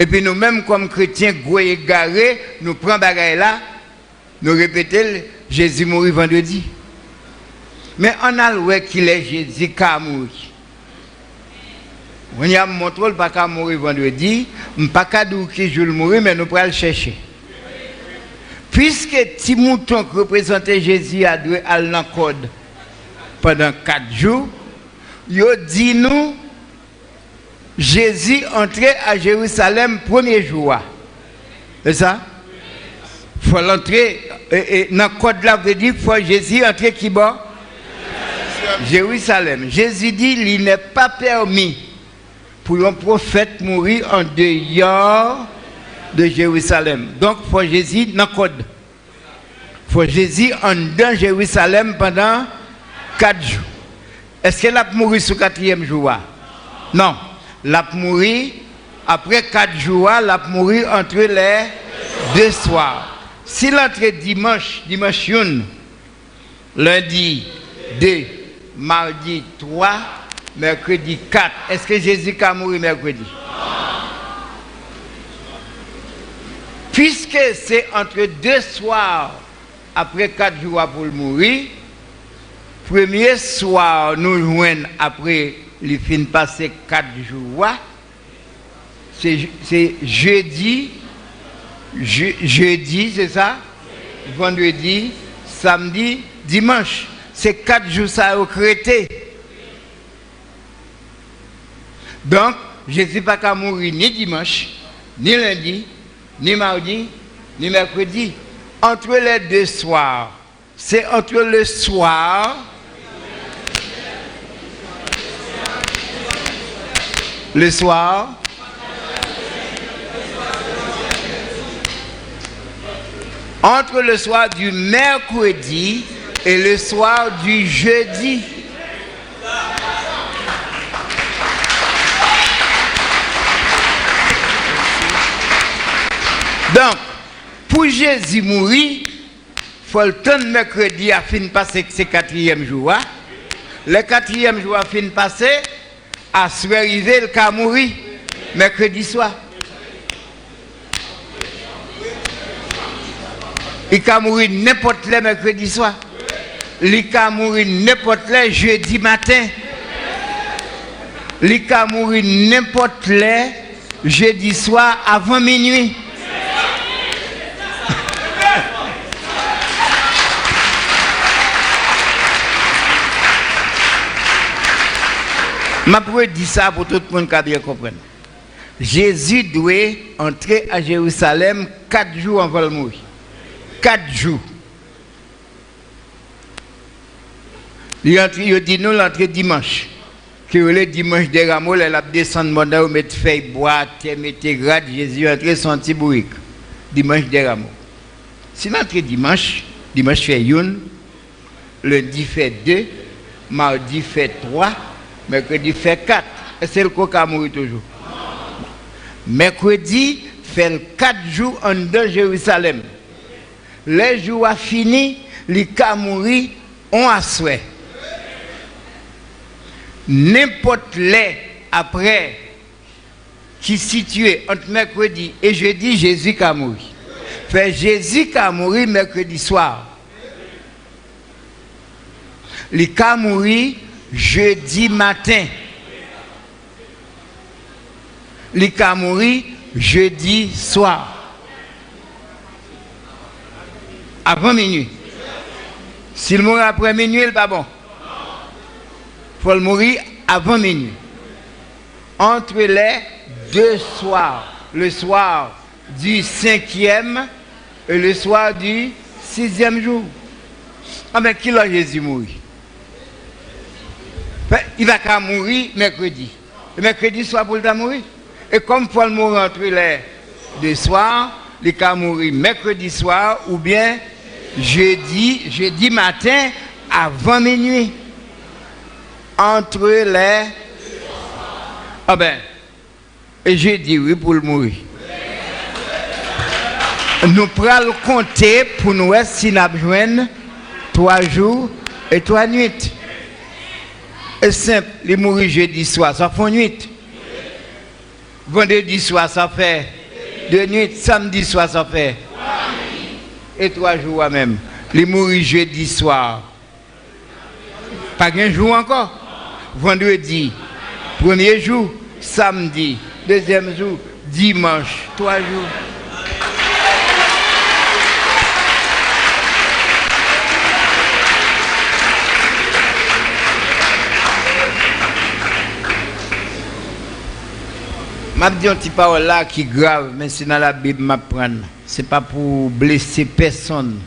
Et puis nous-mêmes, comme chrétiens, gros égarés, nous prenons bagaille là, nous répétons, Jésus mourit vendredi. Mais on a le qu'il est Jésus qui a mouru. On y a montré qu'il n'a pas mourir vendredi, il n'a pas dit qu'il joue le mourir, mais nous pourrons le chercher. Puisque petit mouton qui représentait Jésus a dû aller dans le code pendant 4 jours, il dit nous, Jésus entrait à Jérusalem premier jour. C'est ça? Il faut l'entrer. Dans le code là, veut dire qu'il faut Jésus entrer qui bas? Jérusalem. Jésus dit il n'est pas permis pour un prophète mourir en dehors de Jérusalem. Donc il faut Jésus dans le code. Il faut Jésus en dedans Jérusalem pendant 4 jours. Est-ce qu'elle a mouru sur le 4e jour? Non. L'a mouru après 4 jours, l'a mouru entre les 2 soirs. Si l'entrée dimanche 1, lundi 2, mardi 3, mercredi 4, est-ce que Jésus a mouru mercredi? Puisque c'est entre 2 soirs après 4 jours pour le mourir, premier soir nous joignons après les fins passé 4 jours, c'est jeudi, c'est ça, vendredi, samedi, dimanche. C'est 4 jours ça au Crété. Donc, Jésus pas qu'à mourir ni dimanche, ni lundi, ni mardi, ni mercredi. Entre les 2 soirs, c'est entre le soir, entre le soir du mercredi et le soir du jeudi. Donc, pour Jésus mourir, il faut le temps de mercredi à fin passer ce 4e jour. Le 4e jour à fin passer, à se arriver le cas mourir mercredi soir. Il peut mourir n'importe quel mercredi soir. Il peut mourir n'importe quel jeudi matin. Il peut mourir n'importe quel jeudi soir avant minuit. Je pourrais dire ça pour tout le monde qui bien comprendre. Jésus doit entrer à Jérusalem 4 jours avant de mourir. 4 jours. Il dit nous l'entrée dimanche. Que le dimanche des rameaux, elle a descendu mon mettre feuille bois, mettre grade, Jésus entré son petit bourrique. Dimanche des rameaux. Si l'entrée dimanche fait 1, lundi fait 2, mardi fait 3, mercredi fait 4. Et c'est le coca mourir toujours. Mercredi fait 4 jours en dedans Jérusalem. Les jours a fini, les cas mourir, on a souhait. N'importe les après qui situé entre mercredi et jeudi, Jésus a mouru. Fait Jésus a mouru mercredi soir. Les cas mourir jeudi matin. Les cas mourir jeudi soir. Avant minuit. S'il mourit après minuit, il n'est pas bon. Il faut le mourir avant minuit. Entre les 2 soirs. Le soir du 5e et le soir du 6e jour. Ah mais qui l'a Jésus mourir? Il va qu'à mourir mercredi. Le mercredi soir pour le mourir. Et comme il faut le mourir entre les 2 soirs, il va mourir mercredi soir ou bien jeudi matin avant minuit. Entre les... Ah ben, et jeudi, oui, pour le mourir. Nous prenons le compter pour nous si nous avons 3 jours et 3 nuits. C'est simple, les mourir jeudi soir, ça fait 8. Vendredi soir, ça fait 2 nuits. Samedi soir, ça fait 3 nuits. Et 3 jours même. Les mourir jeudi soir. Pas qu'un jour encore. Vendredi, 1er jour. Samedi, 2e jour. Dimanche, 3 jours. Je dis un petit parole là qui est grave, mais c'est dans la Bible m'apprendre. Ce n'est pas pour blesser personne.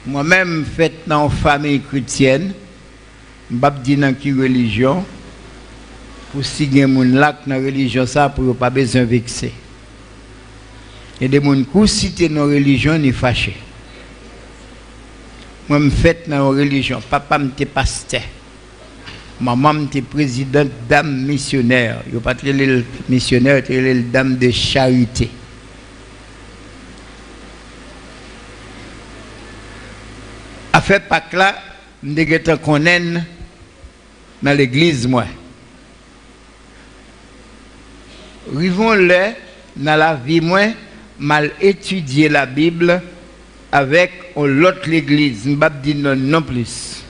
Moi-même, fait dans une famille chrétienne, je ne dis pas dans quelle religion, pour si il y a des gens là dans la religion, ça, pour ne pas besoin de vexer. Il y a des gens qui citent nos religions, ni fâchés. Moi, je fait dans une religion, papa m'était pasteur. Maman était présidente dame missionnaire. Il n'y a pas de missionnaire, il y a dame de charité. a fait Pâques là, nous connaître dans l'église moi. Rivons-le dans la vie moi mal étudier la Bible avec l'autre l'église, ne pas dire non plus.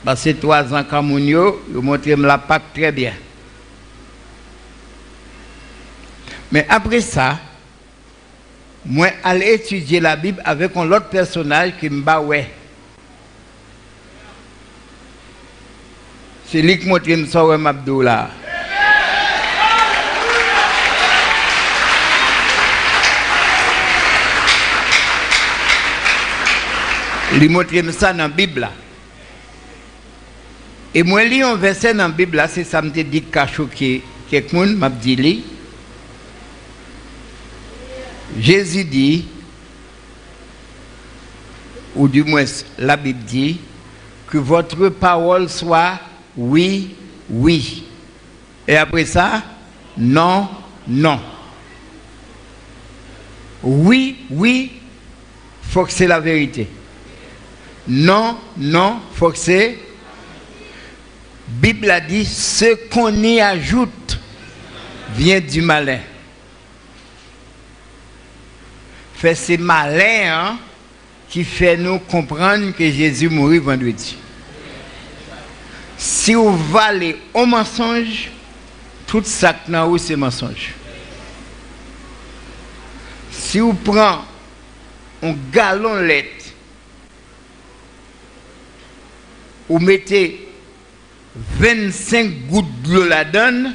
Parce que 3 ans quand vous montrez la Pâques très bien. Mais après ça, moi aller étudier la Bible avec un autre personnage qui me bat ouais. C'est lui qui montre ça ouais m'abdou là. Il montre ça dans la Bible là. Et moi lis un verset dans la Bible là, c'est ça me dit qu'a choqué quelqu'un m'a dit. Jésus dit, ou du moins la Bible dit, que votre parole soit oui, oui. Et après ça, non, non. Oui, oui, faut que c'est la vérité. Non, non, faut que c'est. Bible a dit, ce qu'on y ajoute vient du malin. Fait c'est malin hein, qui fait nous comprendre que Jésus mourit vendredi. Si vous valez au mensonge, tout ça que nous c'est mensonge. Si vous prenez un gallon de lait, vous mettez 25 gouttes de l'eau là-dedans,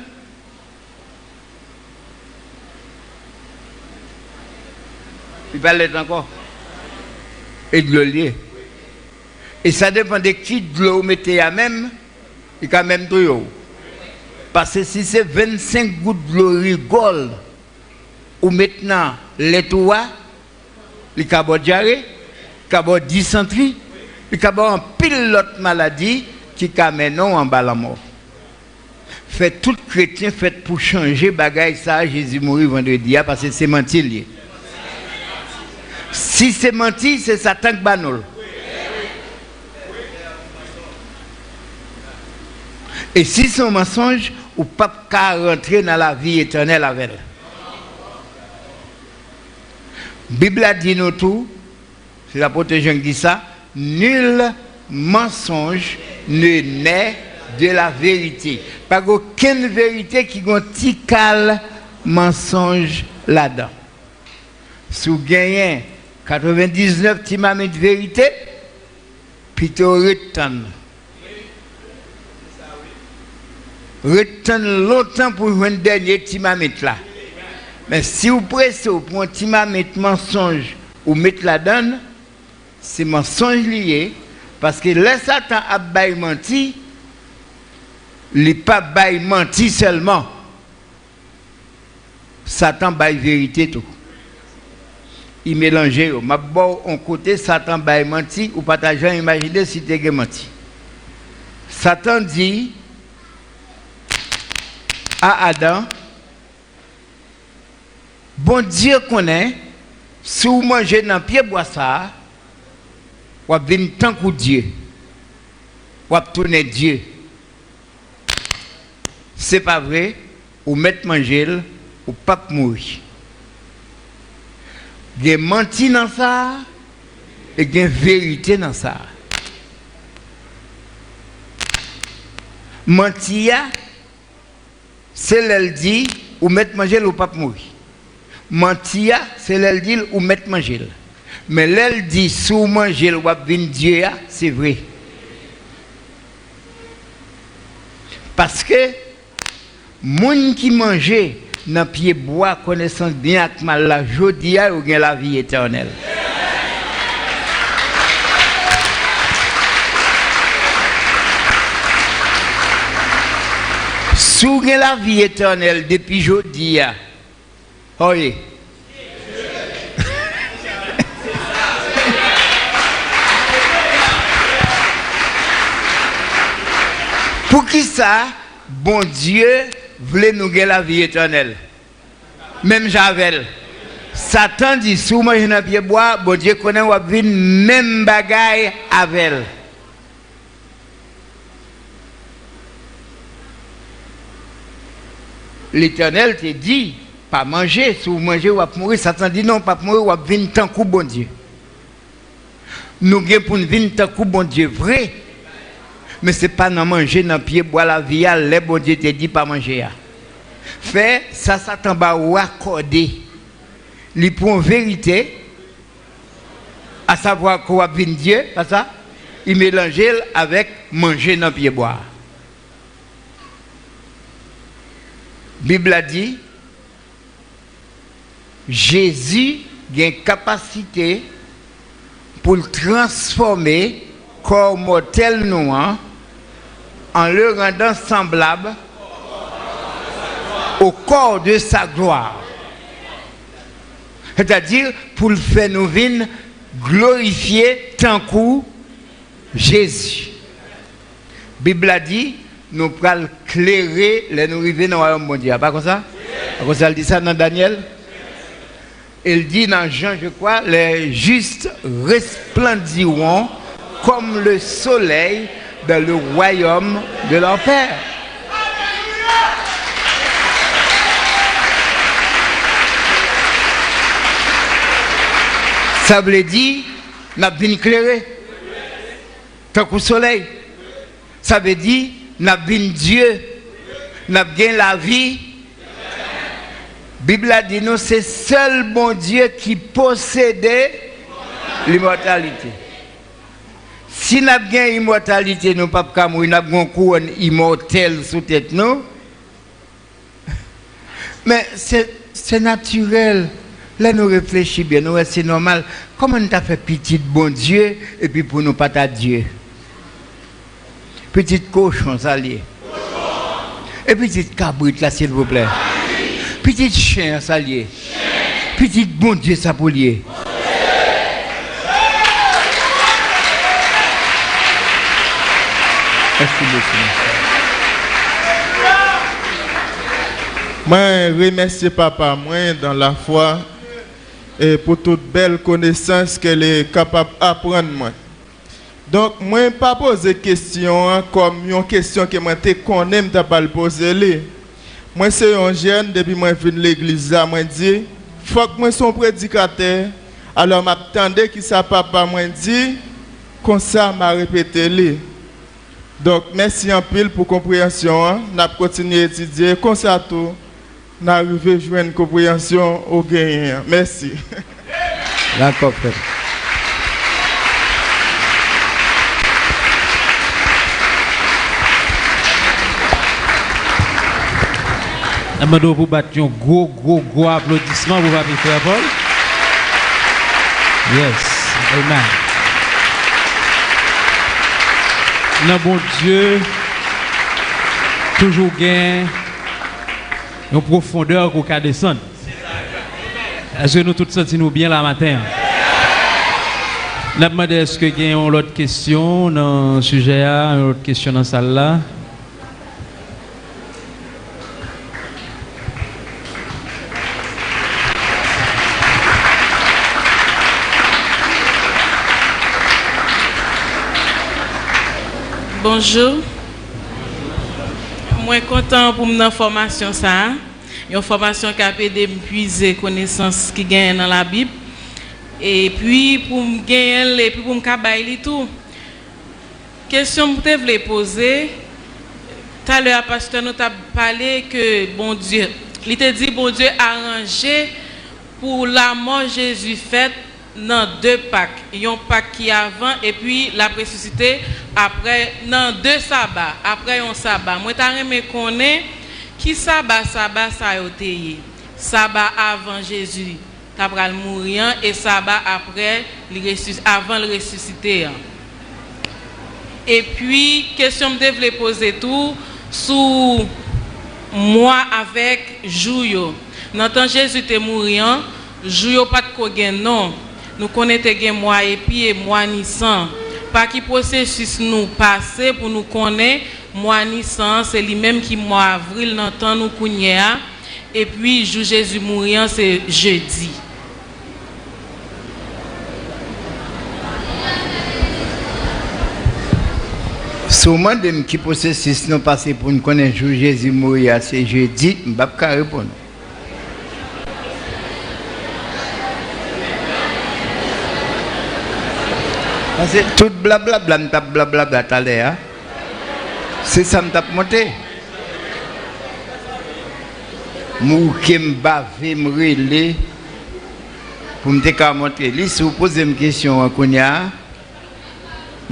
il va l'être encore. Et de l'eau liée. Et ça dépend de qui de l'eau vous mettez à même, il quand même tout. Parce que si c'est 25 gouttes de l'eau rigole, ou maintenant les toits, les cabot diarrhée, cabot dysenterie, les cabot en pile l'autre maladie qui amène en bas la mort. Fait tout chrétien fait pour changer bagaille ça, Jésus mourit vendredi parce que c'est menti lié. Si c'est menti, c'est Satan qui banol. Et si c'est un mensonge, ou pas qu'à rentrer dans la vie éternelle avec elle. Bible a dit nous tout, c'est l'apôtre Jean qui dit ça, nul mensonge ne naît de la vérité. Pas aucune vérité qui a un petit cal mensonge là-dedans. Si vous gagnez 99 timamits de vérité, puis tu retournes. Retourne longtemps pour jouer un dernier timamit là. Mais si vous pressez pour un timamit mensonge ou mettre là-dedans, c'est mensonge lié. Parce que le Satan a bail menti, il n'est pas bail menti seulement. Satan bail vérité tout. Il mélangeait. Ma bon on côté Satan bail menti ou partageant imaginer si tu es menti. Satan dit à Adam, bon Dieu connaît, si vous mangez dans pied bois ça, vous venez tant que Dieu. Vous tournez Dieu. C'est pas vrai, vous mettez manger, ou pas mourir. Il y a menti dans ça, et il y a vérité dans ça. Mentir, c'est l'elle dit, ou mettre manger ou pas mourir. Mentir, c'est l'elle dit, ou mettre manger. Mais l'elle dit, si vous mangez, ou venir Dieu, c'est vrai. Parce que, moun qui mange dans pied bois, connaissance bien avec mal la jodia, ou gagne la vie éternelle. Si vous avez la vie éternelle depuis aujourd'hui, oui. Pour qui ça, bon Dieu voulait nous gagner la vie éternelle. Même Javel. Satan dit, si vous mangez dans pied bois, bon Dieu connaît ou vient même bagaille avec elle. L'Éternel te dit, pas manger, si vous mangez, vous allez mourir. Satan dit non, pas mourir, vous allez venir tant que bon Dieu. Nous avons pour nous venir tant que bon Dieu vrai. Mais ce n'est pas dans manger, dans pied, boire la vie, les bon Dieu te dit pas manger. Fait, ça, Satan va vous accorder. Il prend vérité, à savoir qu'on va venir Dieu, pas ça? Il mélange avec manger dans pied, boire. Bible a dit, Jésus a une capacité pour le transformer corps mortel noir en le rendant semblable au corps de sa gloire. C'est-à-dire pour le faire nous venir glorifier tant que Jésus. Bible a dit, nous pourrons clairer les nous arriver dans le royaume mondial. Pas comme ça? Pas comme ça, elle dit ça dans Daniel? Il dit dans Jean, je crois, les justes resplendiront comme le soleil dans le royaume de leur Père. Ça veut dire, nous avons éclairé, tant que le soleil. Ça veut dire, nous avons Dieu, nous avons la vie. La Bible a dit, nous, c'est seul bon Dieu qui possédait l'immortalité. Si nous avons l'immortalité, nous ne pouvons pas mourir, nous avons un couronne immortel sous tête nous. Mais c'est naturel. Là, nous réfléchissons bien, nous, c'est normal. Comment nous avons fait petit bon Dieu et puis pour nous pas ta Dieu? Petite cochon, ça lié. Et petite cabrite, là, s'il vous plaît. Petite chien, ça lié. Petite bon Dieu, ça pour lier. Merci beaucoup. Moi, remercie papa, moi, dans la foi, et pour toute belle connaissance qu'elle est capable d'apprendre. Moi. Donc, moi, je ne pas poser question comme une question que moi, je connais, je ne pas le poser. Moi, c'est un jeune, depuis que je viens de l'église, je dis, il faut que moi sois prédicateur. Alors, je m'attendais que ça, papa, moi, dit, comme ça, je répété. Donc, merci en pile pour la compréhension. On a continué à étudier. Comme ça, tout, on a arrivé à jouer une compréhension au gain. Merci. D'accord, frère. Je vous battre un gros applaudissement pour Papi Frère Paul. Yes, amen. Le bon Dieu, toujours gain une profondeur qu'on peut descendre. Est-ce que nous tous sentons bien la matin? Je demande est-ce que y a une autre question dans le sujet, une autre question dans la salle là? Bonjour. Moi content pour mon formation ça. Une formation qui a aidé me puiser connaissances qui gagne dans la Bible et puis pour me gagner et puis pour me cabailler tout. Question que je voulais poser. Tout à l'heure pasteur nous a parlé que bon Dieu, il t'a dit bon Dieu arrangé pour la mort Jésus faite dans deux Pâques, un Pâques qui avant et puis la ressuscité après dans deux sabbats, après un sabbat. Moi t'as aimé connaître qui sabbat ça a été. Sabbat avant Jésus, t'as pral mourir et sabbat après avant le ressuscité. Et puis question me devait poser tout sous moi avec jour. Dans temps Jésus était mourant, jour pas de cogen non. Nous connaissons moi et puis et moi Nissan. Pas qui processus nous passer pour nous connaître moi Nissan, c'est lui-même qui mois avril dans temps nous connaît et puis jour Jésus mourant c'est jeudi. Sûrement de qui processus nous passé pour nous connaître jour Jésus mourir, c'est jeudi, je ne vais pas répondre. Parce que tout blablabla, je tape blablabla tout à l'heure. C'est ça que je tape monté. Je me bave, je me relais. Pour me montrer. Si vous posez une question, je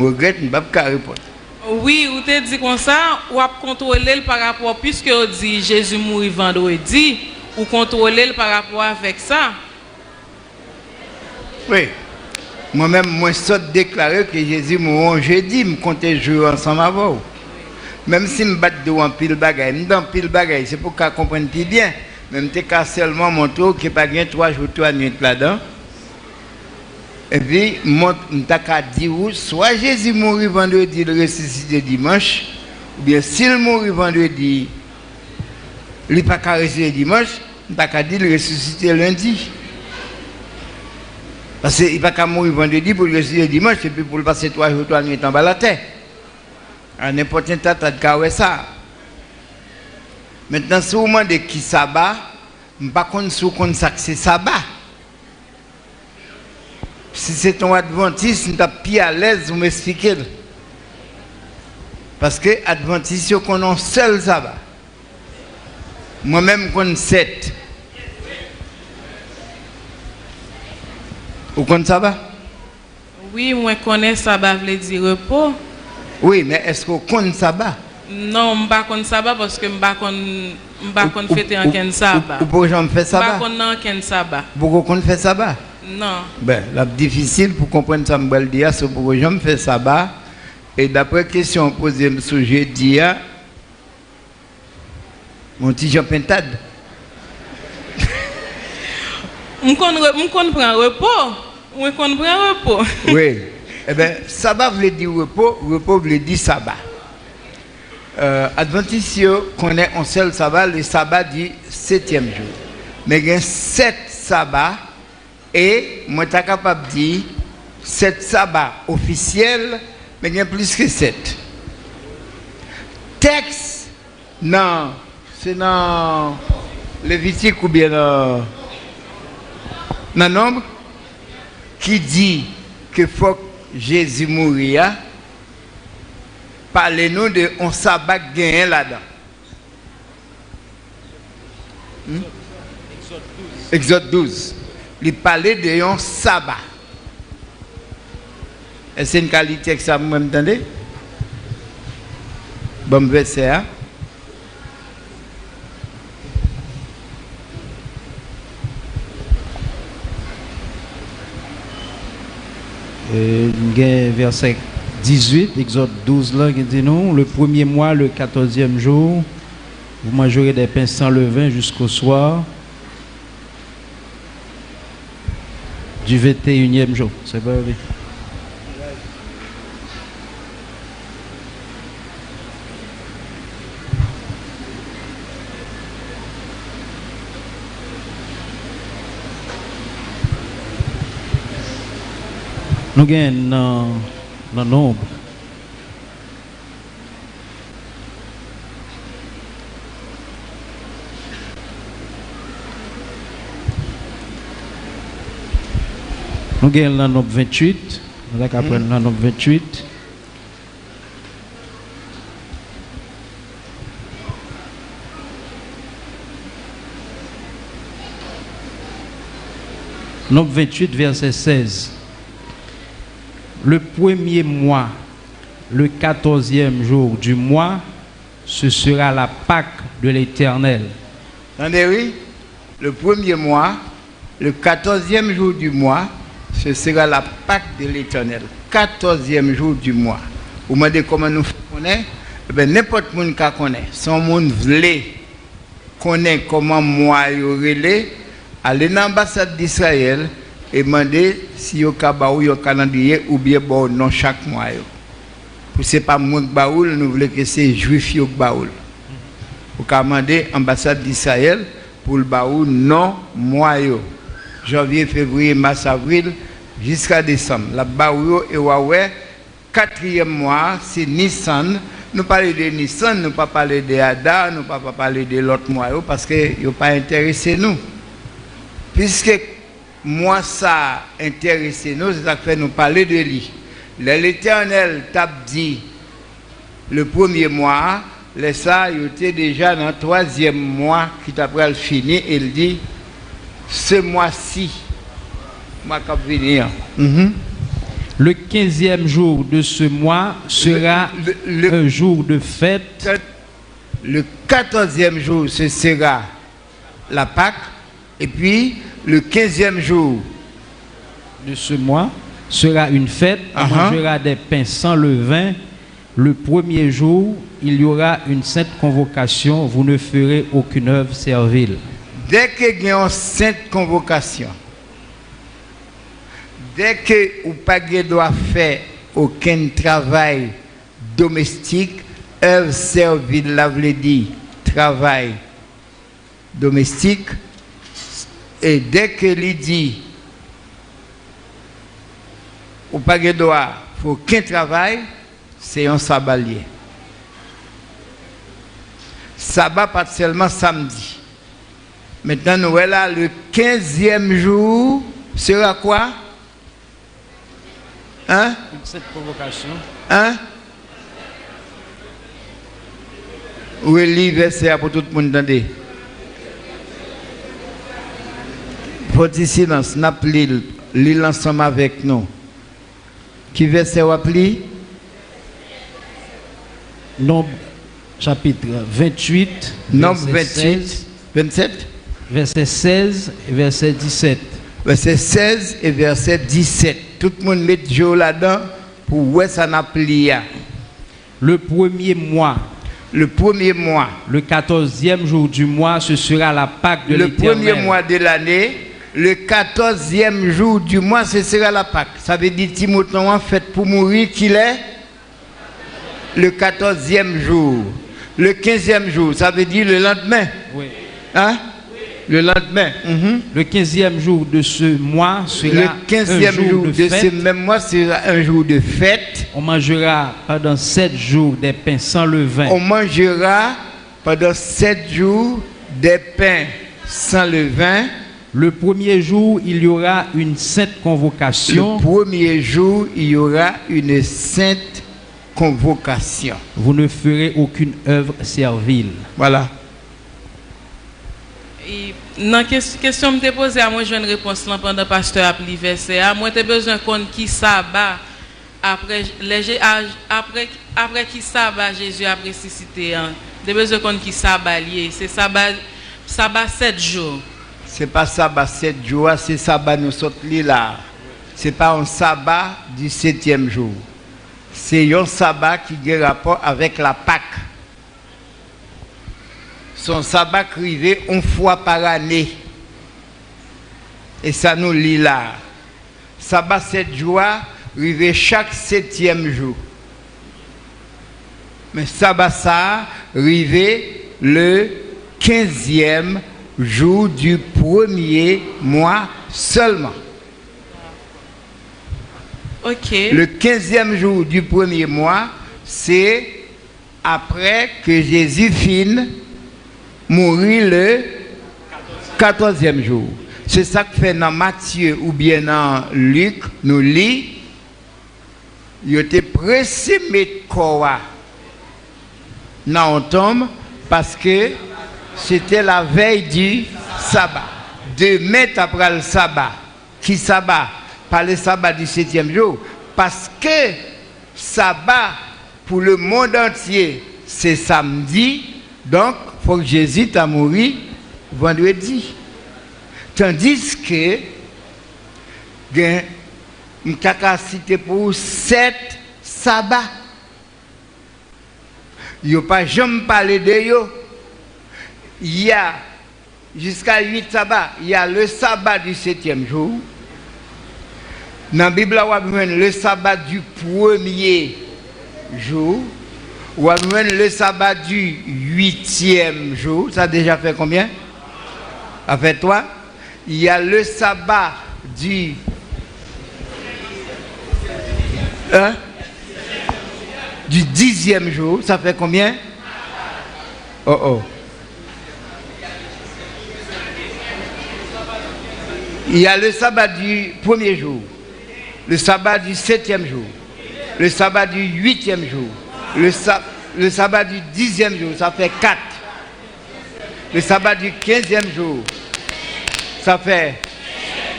regrette, je ne vais pas répondre. Oui, vous te dit comme ça, ou à contrôler par rapport, puisque on dit Jésus mourit vendredi, ou contrôler par rapport avec ça. Oui. Moi-même, moi, je déclaré que Jésus mourit jeudi, je comptais jouer ensemble avec vous. Même si je bats de en pile bagaille, dans pile bagaille, c'est pour qu'on comprenne plus bien. Même si je seulement montrer qu'il n'y a pas 3 jours, 3 nuits là-dedans. Et puis, je dis, soit Jésus mourit vendredi, le ressuscité dimanche, ou bien s'il mourit vendredi, il n'est pas qu'à ressusciter dimanche, je dis le ressuscité lundi. Parce qu'il n'est pas qu'à mourir vendredi pour le ressusciter dimanche, et puis pour le passer 3 jours, 3 nuits en bas de la terre. À n'importe quel temps, tu as de cas ça. Maintenant, si vous demandez qui sabbat, je ne sais pas si vous connaissez ça que c'est sabbat. Si c'est ton adventiste, vous êtes plus à l'aise, vous m'expliquez. Parce que adventiste, vous connaissez un seul sabbat. Moi-même, je connais 7. Vous connaissez sabbat? Oui, moi je connais sabbat, veut dire repos. Oui, mais est-ce que vous connaissez sabbat? Non, je ne connais pas sabbat parce que je ne connais pas fêter en sabbat. Ou pourquoi j'en fais sabbat? Je ne connais pas sabbat. Pourquoi on fait sabbat? Non. Ben, la difficile pour comprendre ça, je dire, c'est pourquoi j'en fais sabbat. Et d'après la question posée sur jeudi, mon petit Jean Pintade. Je comprends repos. Je comprends repos. Oui. Eh bien, sabbat veut dire repos, repos veut dire sabbat. Adventiste connaît un seul sabbat, le sabbat du 7e jour. Mais il y a 7 sabbats et moi je suis capable de dire 7 sabbats officiels, mais il y a plus que 7. Texte, non, c'est dans Lévitique ou bien dans Nombre qui dit que faut que Jésus mourir. Parlez-nous de un sabbat gagné là-dedans. Exode 12. Il parlait de un sabbat. Est-ce une qualité que ça vous m'entendez? Bon verset. Hein? Verset 18, Exode 12, là, qui dit non, le premier mois, le 14e jour, vous mangerez des pains sans levain jusqu'au soir du 21e jour. C'est pas vrai. Nous gagnons dans Nombre. Nous gagnons dans Nombre 28. Nous allons apprendre dans Nombre 28. Nombre 28, verset 16. Le premier mois, le 14e jour du mois, ce sera la Pâque de l'Éternel. Attendez, oui. Le premier mois, le 14e jour du mois, ce sera la Pâque de l'Éternel. 14e jour du mois. Vous me demandez comment nous connaissons? Eh bien, n'importe qui connaît. Son monde voulait connaître comment moi y aurait aller dans l'ambassade d'Israël et demander si yo ka ba ou yo calendrier ou bien bon non chaque mois yo. Pour c'est pas moi qui baoul, nous voulons que c'est juif yo baoul. Ou ka demander ambassade d'Israël pour le baoul non mois yo. Janvier, février, mars, avril jusqu'à décembre. La baoul yo et ouais quatrième mois, c'est Nissan. Nous parlons de Nissan, nous pas parler de Ada, nous pas parler de l'autre mois parce que ils pas intéressé nous. Puisque moi ça intéressé nous, c'est ça qui fait nous parler de lui. L'Éternel t'a dit le premier mois, les ça, il était déjà dans le troisième mois qui t'a pris fini et il dit ce mois-ci, moi qui venir. Le 15e jour de ce mois sera un jour de fête. Le 14e jour, ce sera la Pâque. Et puis, le 15e jour de ce mois sera une fête. On mangera des pains sans levain. Le premier jour, il y aura une sainte convocation. Vous ne ferez aucune œuvre servile. Dès qu'il y a une sainte convocation, dès que vous ne doit faire aucun travail domestique, œuvre servile, la veut dire travail domestique, et dès que il dit vous ne doit faire aucun travail, c'est un sabbat lié. Sabbat pas seulement samedi. Maintenant, nous voilà le 15e jour sera quoi? Hein? Cette provocation. Hein? Où est le verset pour tout le monde entendre? Petit silence, n'a pli l'île ensemble avec nous. Qui verset ou appli? Nombre chapitre 28. Nombre 28. 16, 27? Verset 16 et verset 17. Verset 16 et verset 17. Tout le monde met Joe là-dedans pour où ça n'a plié. Le premier mois. Le premier mois. Le 14e jour du mois, ce sera la Pâque de l'Éternel. Le premier mois de l'année, le 14e jour du mois, ce sera la Pâque. Ça veut dire Timothée en fait pour mourir qu'il est le 14e jour. Le 15e jour, ça veut dire le lendemain. Oui. Hein? Le lendemain. Le 15e jour de ce mois sera le 15e un jour de ce fête. même mois sera un jour de fête. On mangera pendant 7 jours des pains sans levain. On mangera pendant 7 jours des pains sans levain. Le premier jour, il y aura une sainte convocation. Le premier jour, il y aura une sainte convocation. Vous ne ferez aucune œuvre servile. Voilà. Et dans la question que je me posée, moi j'ai une réponse là pendant le pasteur a pris verset. Moi j'ai besoin qu'on qui sabbat après qui sabbat Jésus a ressuscité. J'ai besoin qu'on qui sabbat lié. C'est sabbat 7 jours. C'est pas sabbat 7 jours, c'est sabbat nous sommes là. C'est pas un sabbat du 7e jour. C'est un sabbat qui a rapport avec la Pâque. Son sabbat arrivé une fois par année. Et ça nous lit là. Sabbat 7 jours, arrivé chaque 7e jour. Mais sabbat ça, arrivé le 15e jour du premier mois seulement. Ok. Le 15e jour du premier mois, c'est après que Jésus finit mourir le 14e jour. C'est ça que fait dans Matthieu ou bien dans Luc, nous lit, il était pressé de mettre quoi dans un tombe parce que c'était la veille du sabbat. Demain après le sabbat. Qui sabbat? Pas le sabbat du 7e jour. Parce que sabbat pour le monde entier, c'est samedi. Donc, il faut que Jésus t'a mouru vendredi. Tandis que, je cité pour 7 sabbats. Il n'y a pas jamais parlé de eux. Il y a jusqu'à 8 sabbats. Il y a le sabbat du 7e jour. Dans la Bible, on a le sabbat du premier jour. On a le sabbat du 8e jour. Ça a déjà fait combien? Ça fait 3. Il y a le sabbat du du 10e jour, ça fait combien? Oh oh. Il y a le sabbat du 1er jour, le sabbat du 7e jour, le sabbat du 8e jour, le sabbat du 10e jour, ça fait 4. Le sabbat du 15e jour, ça fait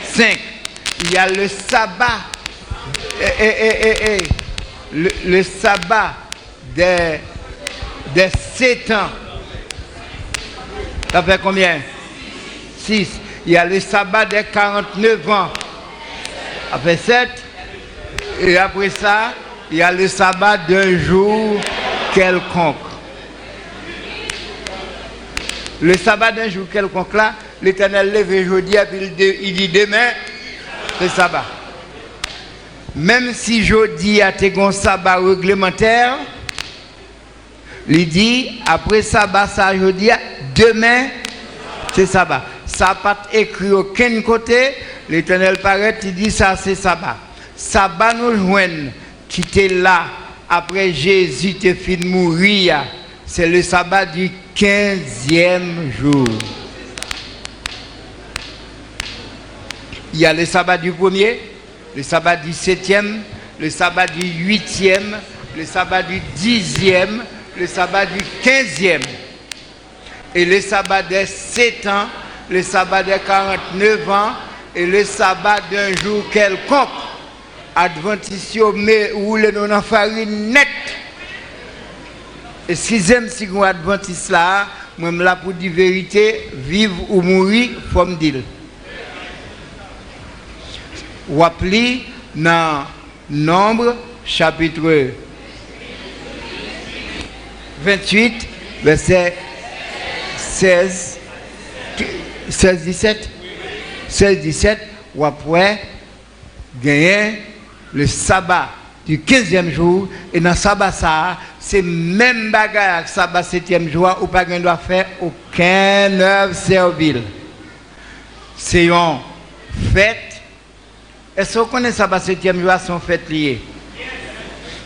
5. Il y a le sabbat, le sabbat des 7 ans. Ça fait combien? 6. Il y a le sabbat des 49 ans. Ça fait 7. Et après ça, il y a le sabbat d'un jour quelconque. Le sabbat d'un jour quelconque là, l'Éternel lève aujourd'hui et puis il dit demain, c'est sabbat. Même si jeudi a été un sabbat réglementaire, il dit après sabbat, ça jeudi, demain, c'est sabbat. Ça n'a pas écrit aucun côté, l'Éternel paraît, il dit ça c'est sabbat. Sabbat nous joignent qui était là après Jésus te fin de mourir. C'est le sabbat du 15e jour. Il y a le sabbat du 1er, le sabbat du 7e, le sabbat du 8e, le sabbat du 10e, le sabbat du 15e. Et le sabbat des 7 ans, le sabbat des 49 ans et le sabbat d'un jour quelconque. Adventiste, mais où le non en farine net. Et si j'aime si vous adventiste là, moi je là pour dire vérité, vivre ou mourir, il faut me dire. Ou appelez dans Nombre, chapitre 28, verset 16-17. 16-17, ou après, gagner le sabbat du 15e jour, et dans le sabbat ça, c'est même bagarre que le sabbat 7e jour, ou pas qu'on doit faire aucun œuvre servile. C'est une fête. Est-ce que vous connaissez le sabbat 7e jour, sont fêtes liées?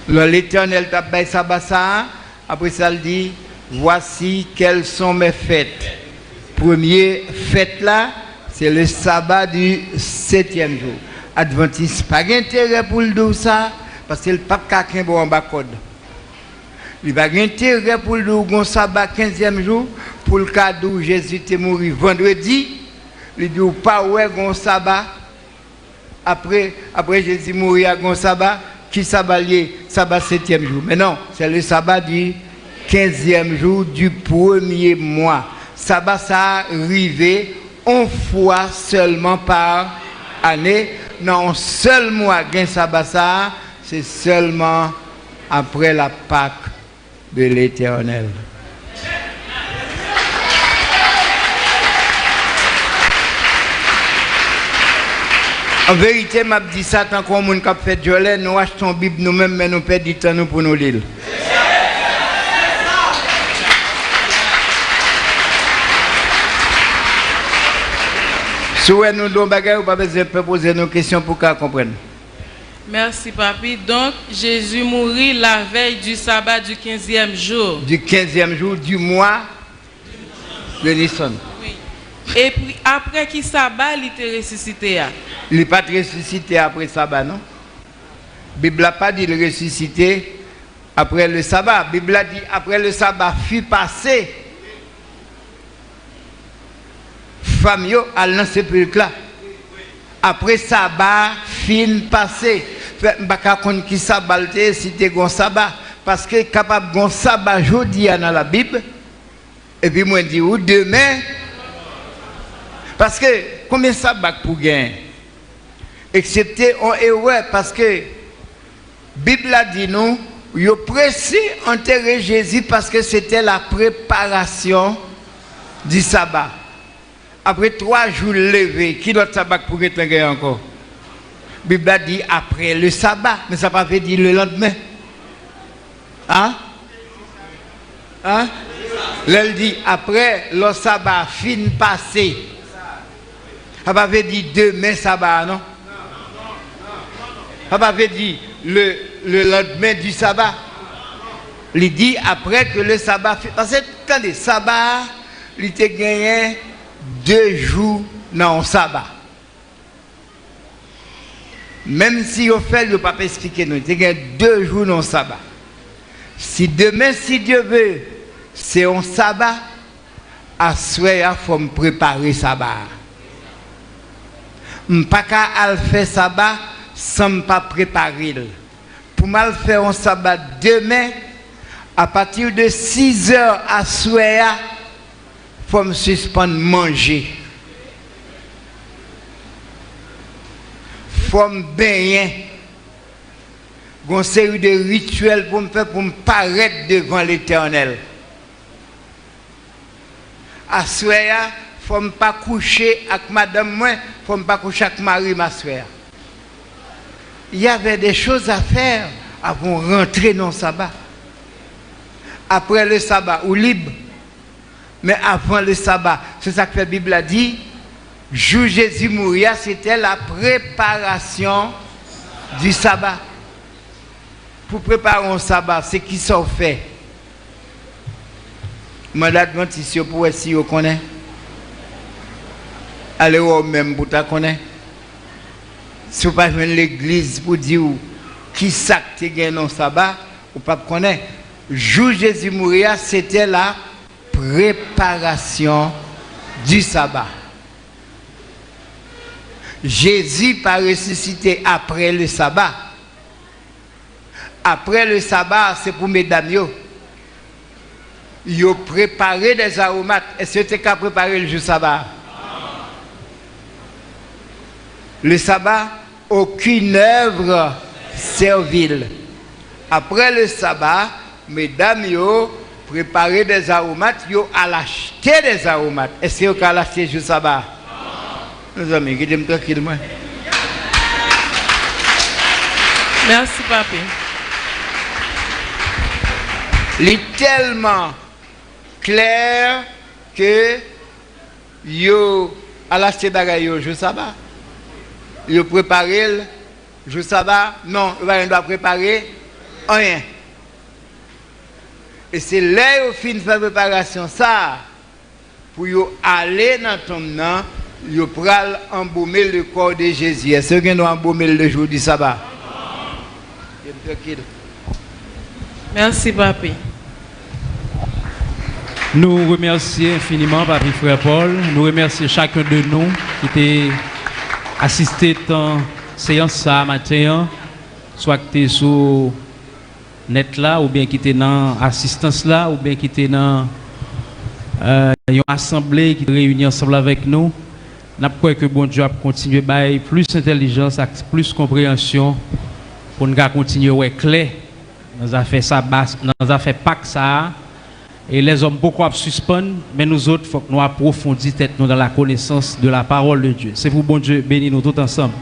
L'Éternel t'a fait le sabbat ça, après ça il dit, voici quelles sont mes fêtes. Première fête là, c'est le sabbat du 7e jour. Adventiste, pas d'intérêt pour le dire ça, parce que le pape quelqu'un bon en bas code. Il n'a pas d'intérêt pour le dire sabbat 15e jour, pour le cas où Jésus est mort vendredi, il dit pas ouais un sabbat, après Jésus mourir à un sabbat, qui sabbat lié, sabbat 7e jour. Mais non, c'est le sabbat du 15e jour du 1er mois. Sabbat ça arrivé une fois seulement par année. Non, un seul mois gain sabbat ça, c'est seulement après la Pâque de l'Éternel. En vérité, m'a dit ça tant qu'on moun k'ap fait jolet, nous achetons Bible nous-mêmes mais nous perdons du temps nous pour nous lire. Si vous nous donnez bagage, vous pas besoin de poser nos questions pour qu'on comprenne. Merci, papi. Donc, Jésus mourit la veille du sabbat du 15e jour. Du 15e jour du mois de Nissan. Oui. Et puis, après qui sabbat, il était ressuscité. Il n'est pas ressuscité après le sabbat, non? La Bible n'a pas dit le ressuscité après le sabbat. La Bible a dit après le sabbat fut passé. Femme yo al dans sépulcre là. Après sabbat fin passé. M'baka kon ki sabbat si te gon sabbat parce que capable gon sabbat jodi dans la Bible et puis moi dit ou demain parce que combien sabbat pour gagner excepté en erreur parce que Bible a dit nous yo pressé enterrer Jésus parce que c'était la préparation du sabbat. Après 3 jours levés, qui doit sabbat pour être encore? La Bible a dit après le sabbat, mais ça ne veut pas dire le lendemain. Hein? Hein? Elle dit après le sabbat fin passé. Ça ne veut pas dire demain sabbat, non? Ça ne veut pas dire le lendemain du sabbat. Il dit après que le sabbat fait. Parce que, attendez, sabbat, il était gagné 2 jours dans le sabbat. Même si on fait, il ne peut pas expliquer nous. Il y a 2 jours dans le sabbat. Si demain, si Dieu veut, c'est un sabbat, à soir, il faut me préparer sabbat. Je ne peux pas faire sabbat sans me préparer. Pour mal faire un sabbat demain, à partir de 6 heures à soir, il faut me suspendre manger. Il faut me baigner. Il y a une série de rituels pour me faire pour me paraître devant l'Éternel. À soir, il ne faut pas coucher avec madame, il ne faut pas coucher avec Marie, ma soeur. Il y avait des choses à faire avant de rentrer dans le sabbat. Après le sabbat, ou libre. Mais avant le sabbat, c'est ça que la Bible a dit. Jour Jésus mourir, c'était la préparation du sabbat. Pour préparer un sabbat, c'est qui ça fait? Mandat de pour si vous connaissez. Allez au même pour ta connaître. Si vous ne pas l'église pour dire qui ça que tu gagné dans le sabbat, vous ne pas connaître. Jour Jésus mourir, c'était la préparation du sabbat. Jésus pas ressuscité après le sabbat. Après le sabbat, c'est pour mesdames. Ils ont préparé des aromates. Est-ce que tu as préparé le jour sabbat? Le sabbat, aucune œuvre servile. Après le sabbat, mesdames, ont préparé des aromates, ils ont acheté des aromates. Est-ce que vous avez acheté le jour sabbat? Nos amis, guidez-moi tranquillement. Merci, papi. Il est tellement clair que yo à l'acheter bagaille yo jour sabbat. Yo préparer le jour sabbat, non, il doit préparer rien. Et c'est là au fin de la préparation ça pour yo aller dans ton nom, yo pral embaumer le corps de Jésus. Est-ce que nous embaumer le jour du sabbat? Merci, papi. Nous remercions infiniment, papi frère Paul. Nous remercions chacun de nous qui était assisté à séance ça matin, soit qui était sur net là, ou bien qui était dans assistance là, ou bien qui était dans une assemblée qui réunit ensemble avec nous. Nous croyons que bon Dieu a continué à avoir plus d'intelligence, plus de compréhension pour nous continuer à être clair. Nous avons fait ça, nous avons fait Pâques ça. Et les hommes beaucoup à suspendre, mais nous autres, il faut que nous approfondissions nous dans la connaissance de la parole de Dieu. C'est pour bon Dieu bénir nous tous ensemble.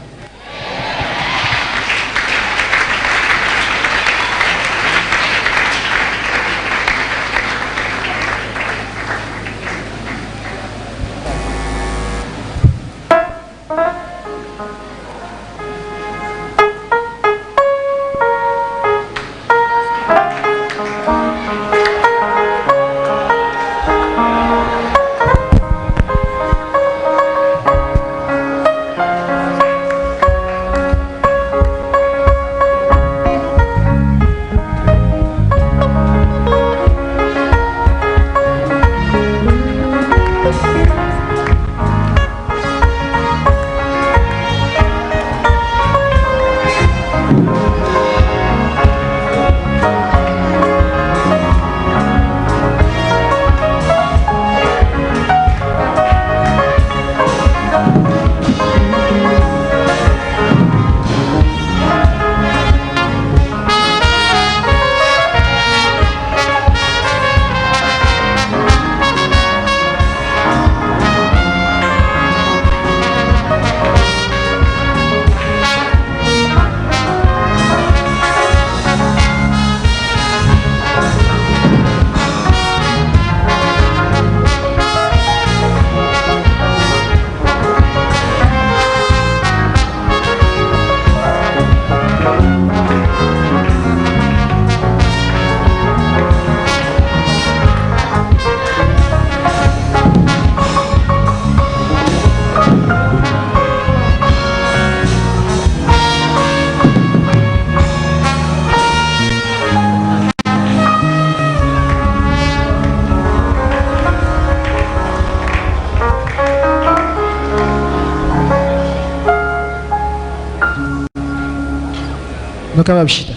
Nous capables chita.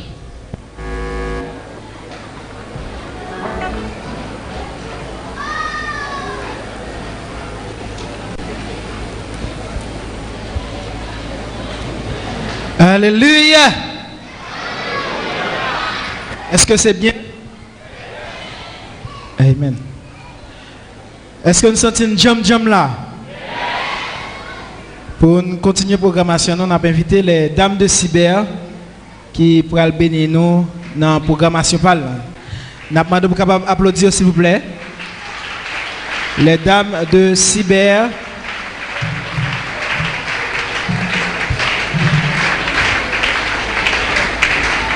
Alléluia. Est-ce que c'est bien? Amen. Est-ce que nous sentons une jam là? Pour continuer la programmation, nous avons invité les dames de cyber qui pourraient bénir nous dans la programmation. Nous avons demandé de applaudir s'il vous plaît. Les dames de cyber